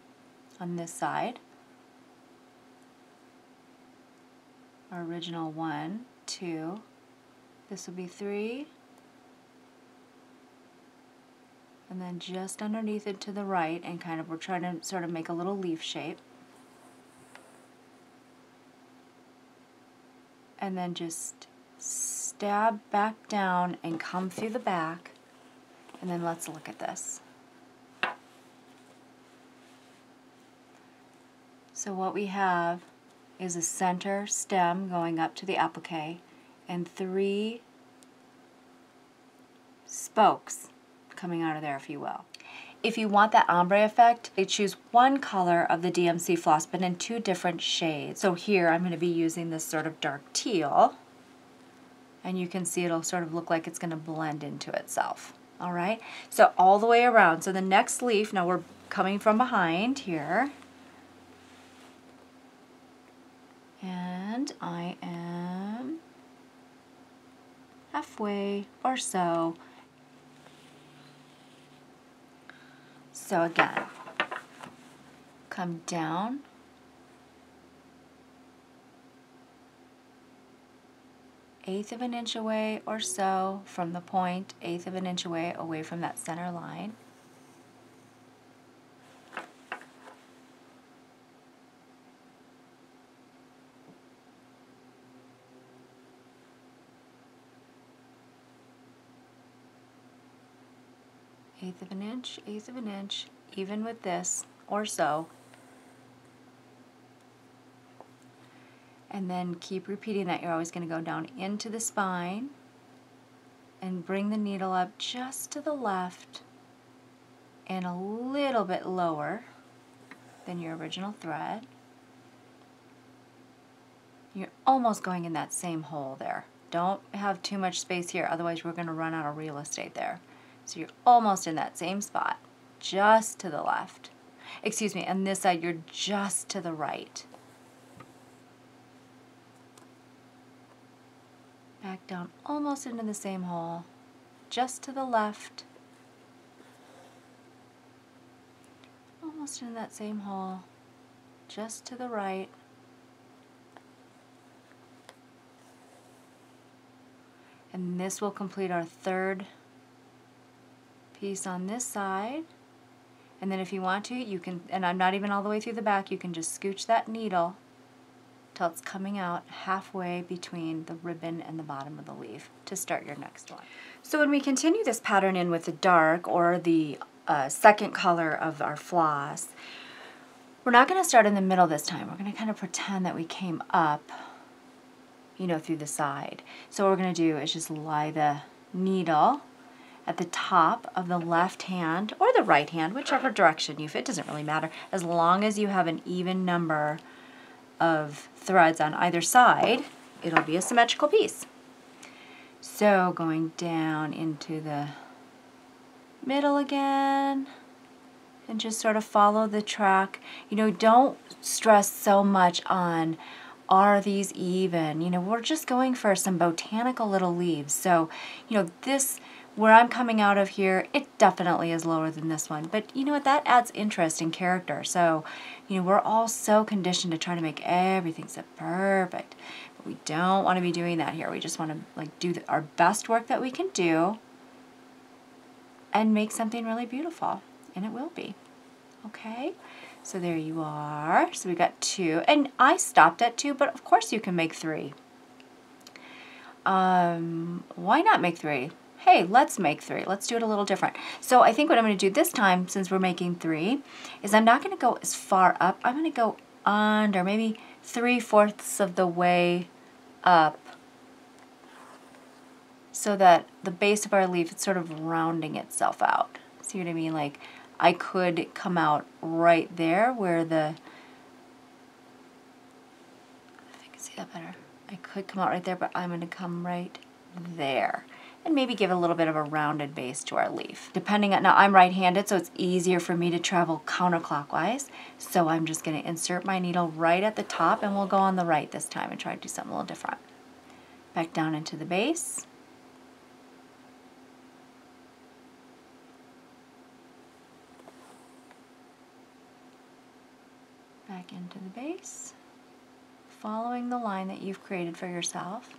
on this side. our original 1, 2. This will be 3. And then just underneath it to the right, and kind of, we're trying to sort of make a little leaf shape. And then just stab back down and come through the back. And then let's look at this. So what we have is a center stem going up to the applique and 3 spokes coming out of there, if you will. If you want that ombre effect, you choose one color of the DMC floss, but in 2 different shades. So here I'm going to be using this sort of dark teal, and you can see it'll sort of look like it's going to blend into itself. All right, so all the way around. So the next leaf, now we're coming from behind here, and I am halfway or so. So again, come down, eighth of an inch away or so from the point, eighth of an inch away from that center line. Eighth of an inch, even with this or so. And then keep repeating that. You're always going to go down into the spine and bring the needle up just to the left and a little bit lower than your original thread. You're almost going in that same hole there. Don't have too much space here, otherwise we're going to run out of real estate there. So you're almost in that same spot, just to the left. Excuse me, on this side you're just to the right. Back down almost into the same hole, just to the left. Almost in that same hole, just to the right. And this will complete our 3rd piece on this side. And then if you want to, you can, and I'm not even all the way through the back, you can just scooch that needle till it's coming out halfway between the ribbon and the bottom of the leaf to start your next one. So when we continue this pattern in with the dark or the second color of our floss, we're not going to start in the middle this time. We're going to kind of pretend that we came up, you know, through the side. So what we're going to do is just lie the needle at the top of the left hand or the right hand, whichever direction you fit, doesn't really matter, as long as you have an even number of threads on either side, it'll be a symmetrical piece. So going down into the middle again, and just sort of follow the track. You know, don't stress so much on, are these even? You know, we're just going for some botanical little leaves. So, you know, this, where I'm coming out of here, it definitely is lower than this one. But you know what, that adds interest and character. So, you know, we're all so conditioned to try to make everything so perfect. But we don't want to be doing that here. We just want to like do our best work that we can do and make something really beautiful. And it will be. Okay? So there you are. So we got 2. And I stopped at 2, but of course you can make 3. Why not make 3? Hey, let's make 3. Let's do it a little different. So I think what I'm going to do this time, since we're making 3, is I'm not going to go as far up. I'm going to go under, maybe 3/4 of the way up, so that the base of our leaf is sort of rounding itself out. See what I mean? Like, I could come out right there where the, if I can see that better, I could come out right there, but I'm going to come right there. And maybe give a little bit of a rounded base to our leaf. Depending on, now I'm right-handed, so it's easier for me to travel counterclockwise. So I'm just going to insert my needle right at the top, and we'll go on the right this time and try to do something a little different. Back down into the base. Back into the base. following the line that you've created for yourself.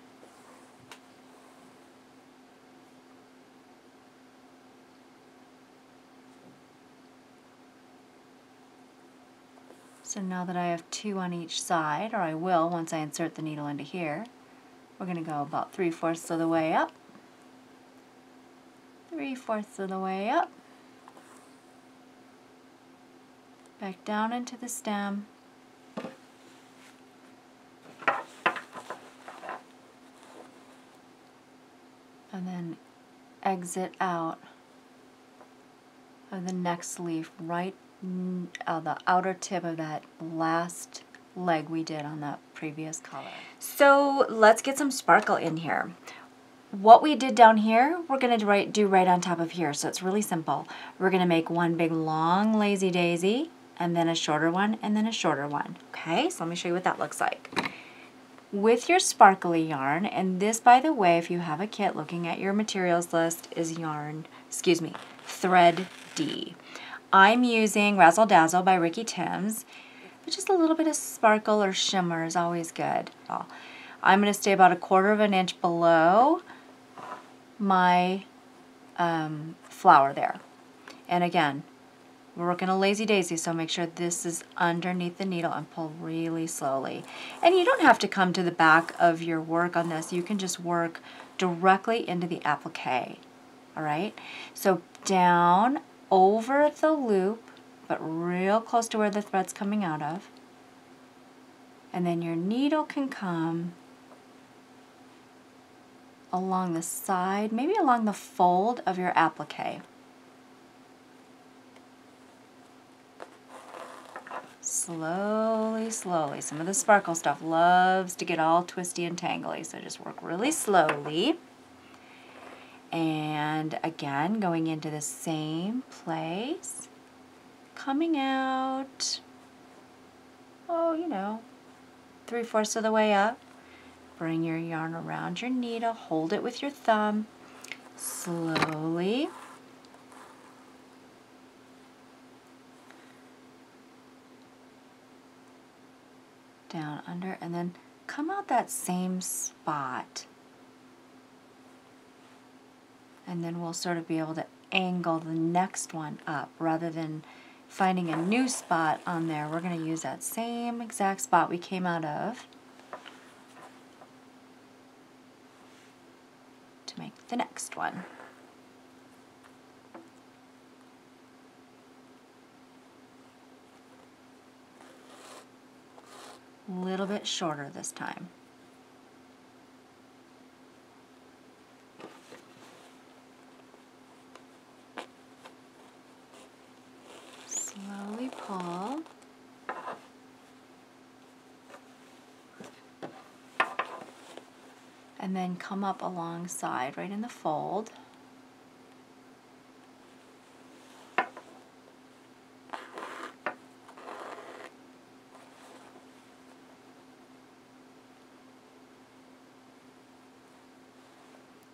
So now that I have 2 on each side, or I will once I insert the needle into here, we're going to go about 3/4 of the way up, 3/4 of the way up, back down into the stem, and then exit out of the next leaf right the outer tip of that last leg we did on that previous color. So let's get some sparkle in here. What we did down here, we're going to do right on top of here, so it's really simple. We're going to make one big long lazy daisy, and then a shorter one, and then a shorter one. Okay, so let me show you what that looks like. With your sparkly yarn, and this, by the way, if you have a kit, looking at your materials list, is thread D. I'm using Razzle Dazzle by Ricky Timms, but just a little bit of sparkle or shimmer is always good. I'm going to stay about 1/4 inch below my flower there. And again, we're working a lazy daisy, so make sure this is underneath the needle and pull really slowly. And you don't have to come to the back of your work on this. You can just work directly into the applique. All right? So down over the loop, but real close to where the thread's coming out of. And then your needle can come along the side, maybe along the fold of your applique. Slowly, slowly. Some of the sparkle stuff loves to get all twisty and tangly, so just work really slowly. And again, going into the same place, coming out, 3/4 of the way up. Bring your yarn around your needle, hold it with your thumb, slowly. Down under, and then come out that same spot. And then we'll sort of be able to angle the next one up rather than finding a new spot on there. We're going to use that same exact spot we came out of to make the next one. A little bit shorter this time. Slowly pull. And then come up alongside, right in the fold.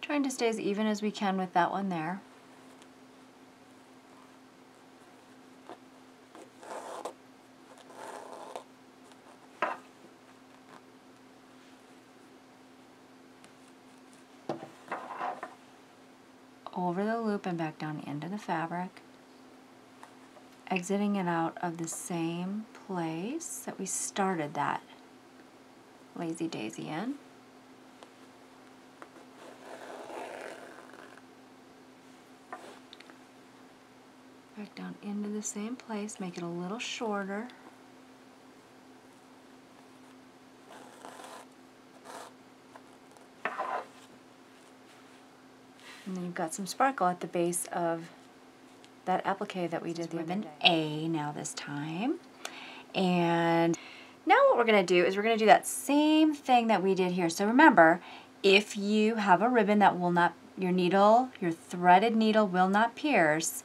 Trying to stay as even as we can with that one there. Over the loop and back down into the fabric, exiting it out of the same place that we started that lazy daisy in. Back down into the same place, make it a little shorter. And then you've got some sparkle at the base of that applique that we did the other day. A now this time. And now what we're going to do is we're going to do that same thing that we did here. So remember, if you have a ribbon that will not, your threaded needle will not pierce,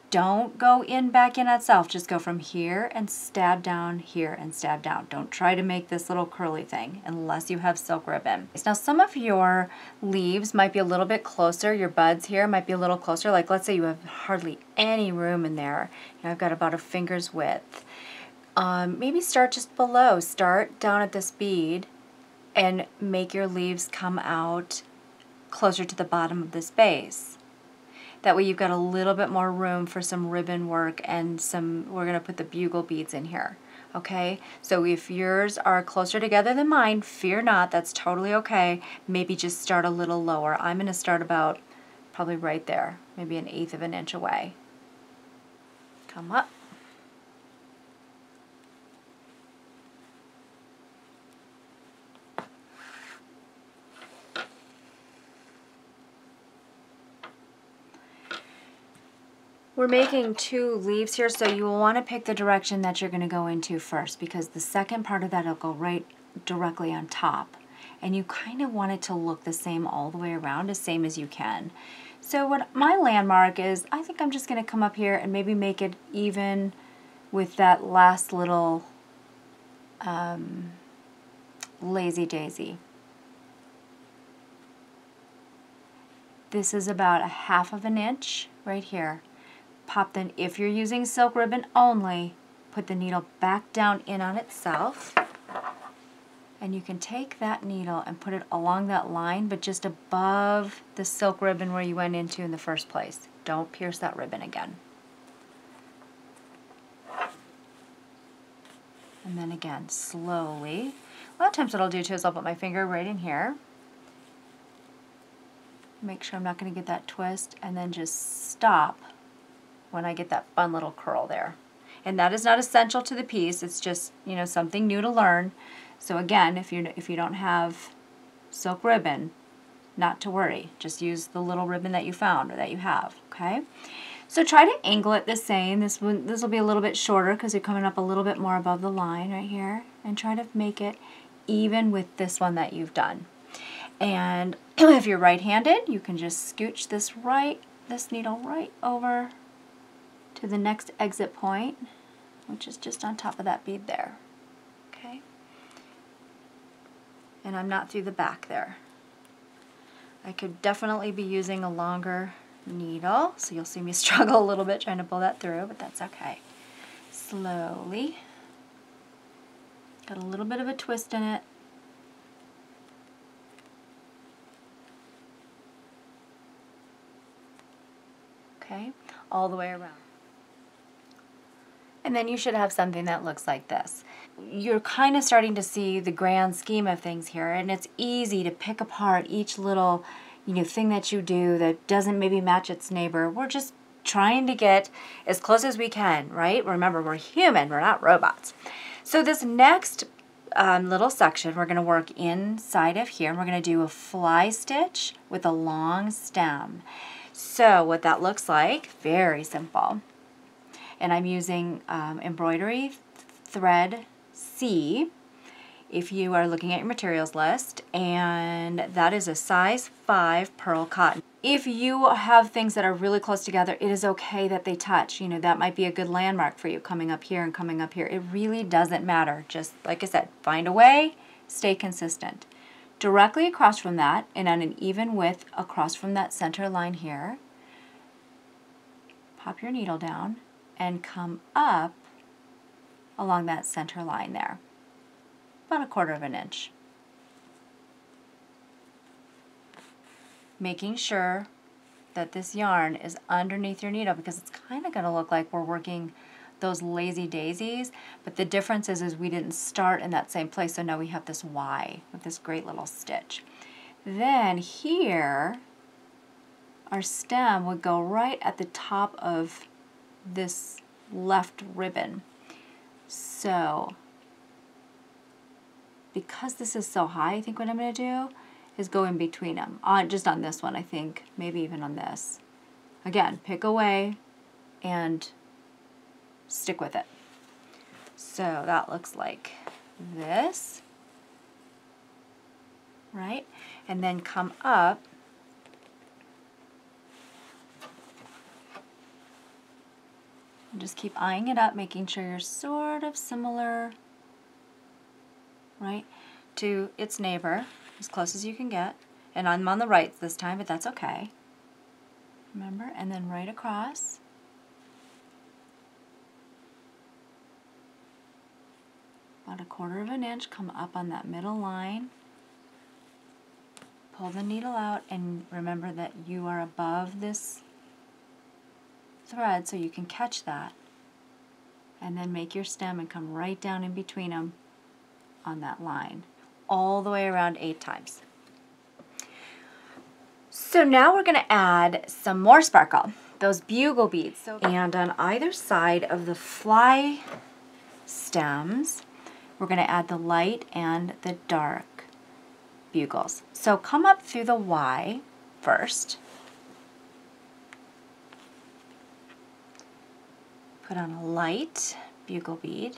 don't go back in itself. Just go from here and stab down, here and stab down. Don't try to make this little curly thing unless you have silk ribbon. Now some of your leaves might be a little bit closer. Your buds here might be a little closer. Like let's say you have hardly any room in there. I've got about a finger's width. maybe start just below. Start down at this bead and make your leaves come out closer to the bottom of this base. That way you've got a little bit more room for some ribbon work and we're going to put the bugle beads in here. Okay, so if yours are closer together than mine, fear not, that's totally okay. Maybe just start a little lower. I'm going to start about probably right there, maybe 1/8 of an inch away. Come up. We're making 2 leaves here, so you will want to pick the direction that you're going to go into first, because the second part of that will go right directly on top. And you kind of want it to look the same all the way around, as same as you can. So what my landmark is, I think I'm just going to come up here and maybe make it even with that last little lazy daisy. This is about 1/2 of an inch right here. Pop then, if you're using silk ribbon only, put the needle back down in on itself, and you can take that needle and put it along that line, but just above the silk ribbon where you went into in the first place. Don't pierce that ribbon again. And then again, slowly. A lot of times what I'll do too is I'll put my finger right in here. Make sure I'm not going to get that twist, and then just stop when I get that fun little curl there. And that is not essential to the piece, it's just, you know, something new to learn. So again, if you don't have silk ribbon, not to worry, just use the little ribbon that you found or that you have, okay? So try to angle it the same. This will be a little bit shorter because you're coming up a little bit more above the line right here, and try to make it even with this one that you've done. And if you're right-handed, you can just scooch this needle right over to the next exit point, which is just on top of that bead there. Okay? And I'm not through the back there. I could definitely be using a longer needle, so you'll see me struggle a little bit trying to pull that through, but that's okay. Slowly. Got a little bit of a twist in it. Okay, all the way around. And then you should have something that looks like this. You're kind of starting to see the grand scheme of things here, and it's easy to pick apart each little, you know, thing that you do that doesn't maybe match its neighbor. We're just trying to get as close as we can, right? Remember, we're human, we're not robots. So this next little section, we're going to work inside of here, and we're going to do a fly stitch with a long stem. So what that looks like, very simple. And I'm using embroidery thread C if you are looking at your materials list, and that is a size 5 pearl cotton. If you have things that are really close together, it is okay that they touch. You know, that might be a good landmark for you, coming up here and coming up here. It really doesn't matter. Just like I said, find a way, stay consistent. Directly across from that, and on an even width across from that center line here, pop your needle down and come up along that center line there, about 1/4 of an inch. Making sure that this yarn is underneath your needle, because it's kind of going to look like we're working those lazy daisies, but the difference is we didn't start in that same place, so now we have this Y with this great little stitch. Then here, our stem would go right at the top of this left ribbon. So because this is so high, I think what I'm going to do is go in between them, just on this one, I think, maybe even on this. Again, pick away and stick with it. So that looks like this, right? And then come up and just keep eyeing it up, making sure you're sort of similar, right, to its neighbor, as close as you can get. And I'm on the right this time, but that's okay. Remember, and then right across. about a 1/4 of an inch, come up on that middle line, pull the needle out, and remember that you are above this thread so you can catch that, and then make your stem and come right down in between them on that line, all the way around 8 times. So now we're going to add some more sparkle, those bugle beads. And on either side of the fly stems, we're going to add the light and the dark bugles. So come up through the Y first. Put on a light bugle bead.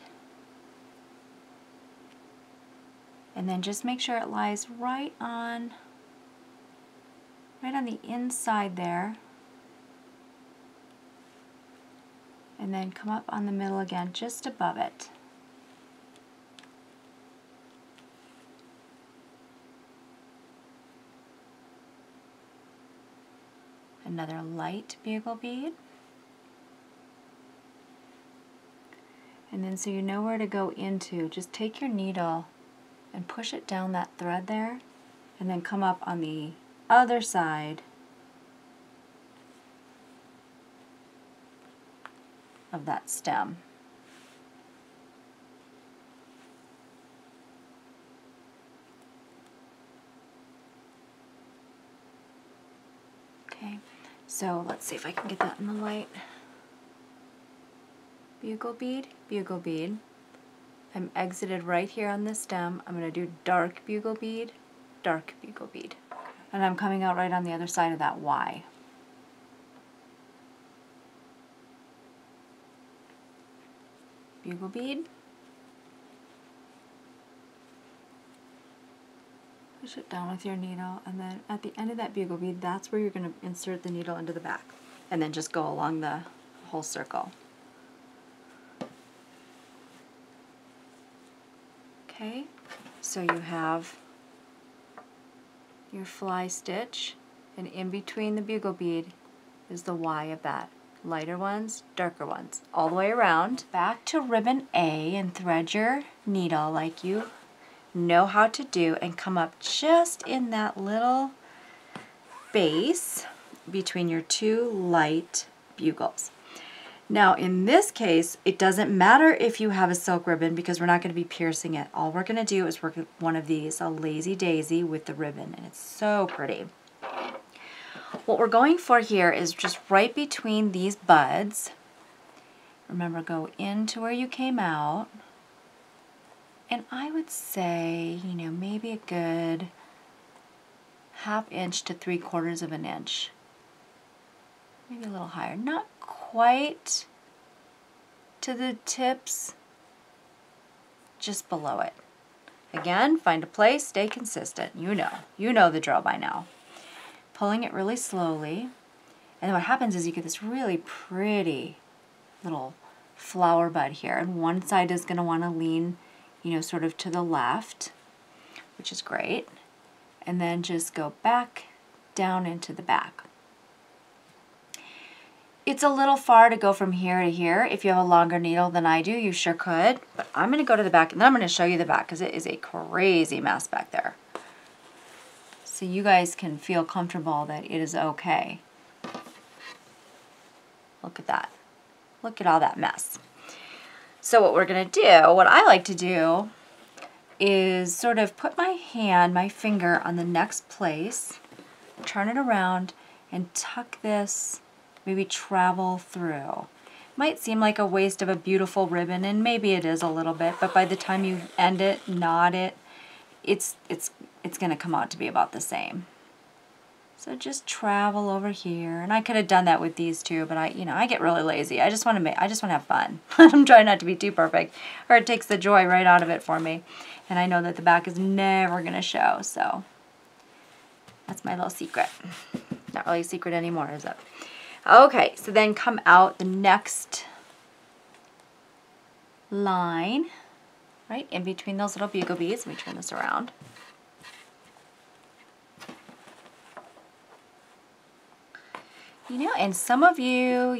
And then just make sure it lies right on the inside there. And then come up on the middle again, just above it. Another light bugle bead. And then so you know where to go into, just take your needle and push it down that thread there, and then come up on the other side of that stem. Okay, so let's see if I can get that in the light. Bugle bead, bugle bead. I'm exited right here on the stem. I'm going to do dark bugle bead, dark bugle bead. And I'm coming out right on the other side of that Y. Bugle bead. Push it down with your needle, and then at the end of that bugle bead, that's where you're going to insert the needle into the back. And then just go along the whole circle. Okay, so you have your fly stitch, and in between the bugle bead is the Y of that. Lighter ones, darker ones, all the way around. Back to ribbon A and thread your needle like you know how to do, and come up just in that little base between your 2 light bugles. Now in this case, it doesn't matter if you have a silk ribbon because we're not going to be piercing it. All we're going to do is work with one of these, a lazy daisy with the ribbon, and it's so pretty. What we're going for here is just right between these buds. Remember, go into where you came out, and I would say, you know, maybe a good 1/2 inch to 3/4 of an inch. Maybe a little higher, not quite to the tips, just below it. Again, find a place, stay consistent. You know the drill by now. Pulling it really slowly, and what happens is you get this really pretty little flower bud here, and one side is going to want to lean, you know, sort of to the left, which is great, and then just go back down into the back. It's a little far to go from here to here. If you have a longer needle than I do, you sure could. But I'm going to go to the back, and then I'm going to show you the back because it is a crazy mess back there. So you guys can feel comfortable that it is okay. Look at that. Look at all that mess. So what we're going to do, what I like to do, is sort of put my hand, my finger on the next place, turn it around, and tuck this, maybe travel through. Might seem like a waste of a beautiful ribbon, and maybe it is a little bit, but by the time you end it, knot it, it's going to come out to be about the same. So just travel over here, and I could have done that with these two, but I get really lazy. I just want to have fun. I'm trying not to be too perfect, or it takes the joy right out of it for me. And I know that the back is never going to show, so that's my little secret. Not really a secret anymore, is it? Okay, so then come out the next line, right in between those little bugle beads. Let me turn this around. You know, and some of you,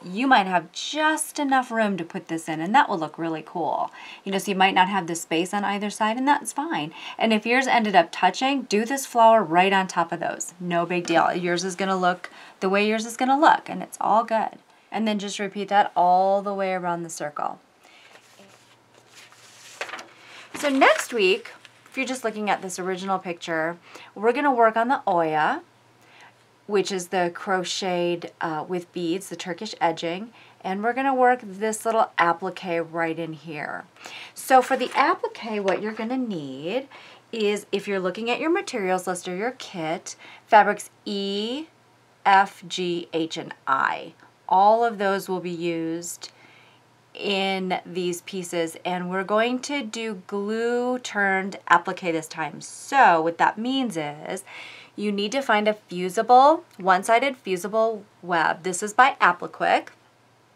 you might have just enough room to put this in, and that will look really cool. You know, so you might not have the space on either side, and that's fine. And if yours ended up touching, do this flower right on top of those. No big deal. Yours is gonna look the way yours is gonna look, and it's all good. And then just repeat that all the way around the circle. So next week, if you're just looking at this original picture, we're gonna work on the Oya, which is the crocheted with beads, the Turkish edging, and we're gonna work this little applique right in here. So for the applique, what you're gonna need is, if you're looking at your materials list or your kit, fabrics E, F, G, H, and I. All of those will be used in these pieces, and we're going to do glue turned applique this time. So what that means is you need to find a fusible, one-sided fusible web. This is by Appliquick.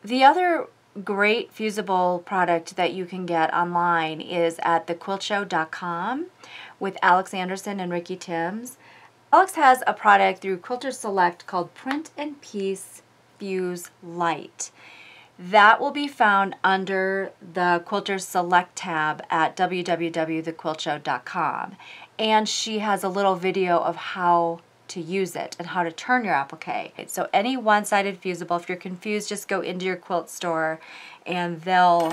The other great fusible product that you can get online is at thequiltshow.com with Alex Anderson and Ricky Timms. Alex has a product through Quilter Select called Print and Piece Fuse Light. That will be found under the Quilter Select tab at www.thequiltshow.com. And she has a little video of how to use it and how to turn your applique. So any one-sided fusible, if you're confused, just go into your quilt store and they'll,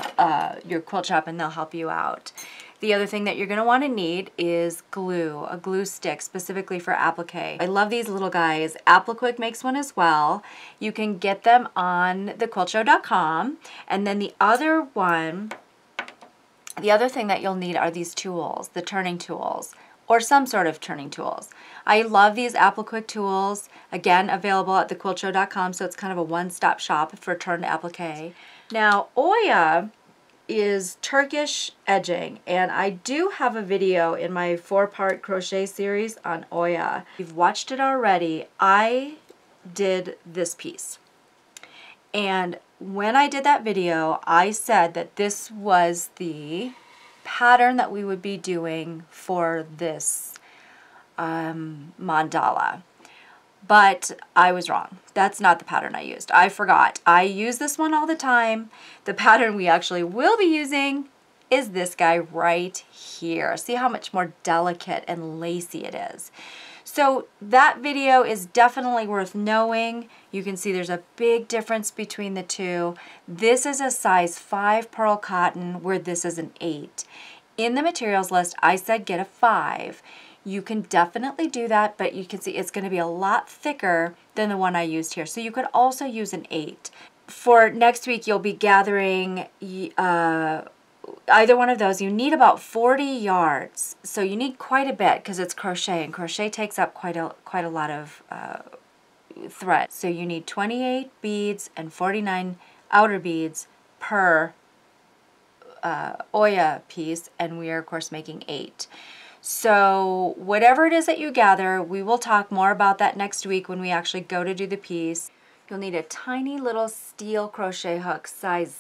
your quilt shop, and they'll help you out. The other thing that you're going to want to need is glue, a glue stick specifically for applique. I love these little guys. Appliquick makes one as well. You can get them on thequiltshow.com. And then the other thing that you'll need are these tools, the turning tools, or some sort of turning tools. I love these Appliquick tools. Again, available at thequiltshow.com, so it's kind of a one-stop shop for turned applique. Now, Oya is Turkish edging, and I do have a video in my 4-part crochet series on Oya. If you've watched it already, I did this piece. And when I did that video, I said that this was the pattern that we would be doing for this mandala. But I was wrong. That's not the pattern I used. I forgot. I use this one all the time. The pattern we actually will be using is this guy right here. See how much more delicate and lacy it is. So that video is definitely worth knowing. You can see there's a big difference between the two. This is a size 5 pearl cotton, where this is an 8. In the materials list, I said get a 5. You can definitely do that, but you can see it's going to be a lot thicker than the one I used here. So you could also use an 8. For next week, you'll be gathering either one of those. You need about 40 yards. So you need quite a bit because it's crochet, and crochet takes up quite a lot of thread. So you need 28 beads and 49 outer beads per Oya piece, and we are, of course, making 8. So whatever it is that you gather, we will talk more about that next week when we actually go to do the piece. You'll need a tiny little steel crochet hook, size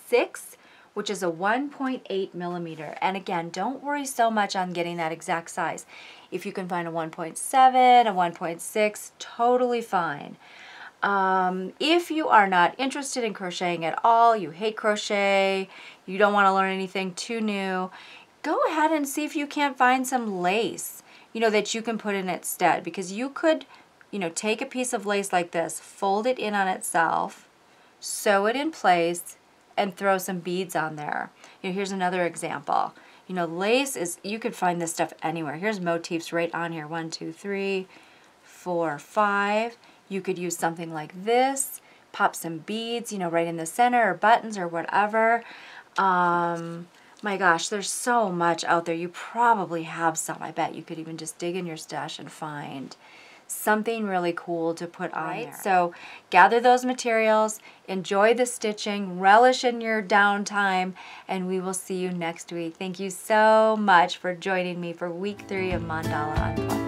6, which is a 1.8 millimeter. And again, don't worry so much on getting that exact size. If you can find a 1.7, a 1.6, totally fine. If you are not interested in crocheting at all, you hate crochet, you don't want to learn anything too new, go ahead and see if you can't find some lace, that you can put in instead. Because you could, take a piece of lace like this, fold it in on itself, sew it in place, and throw some beads on there. Here's another example. Lace is, you could find this stuff anywhere. Here's motifs right on here. 1, 2, 3, 4, 5. You could use something like this, pop some beads, right in the center, or buttons, or whatever. My gosh, there's so much out there. You probably have some. I bet you could even just dig in your stash and find something really cool to put on there. So gather those materials, enjoy the stitching, relish in your downtime, and we will see you next week. Thank you so much for joining me for week 3 of Mandala Unplugged.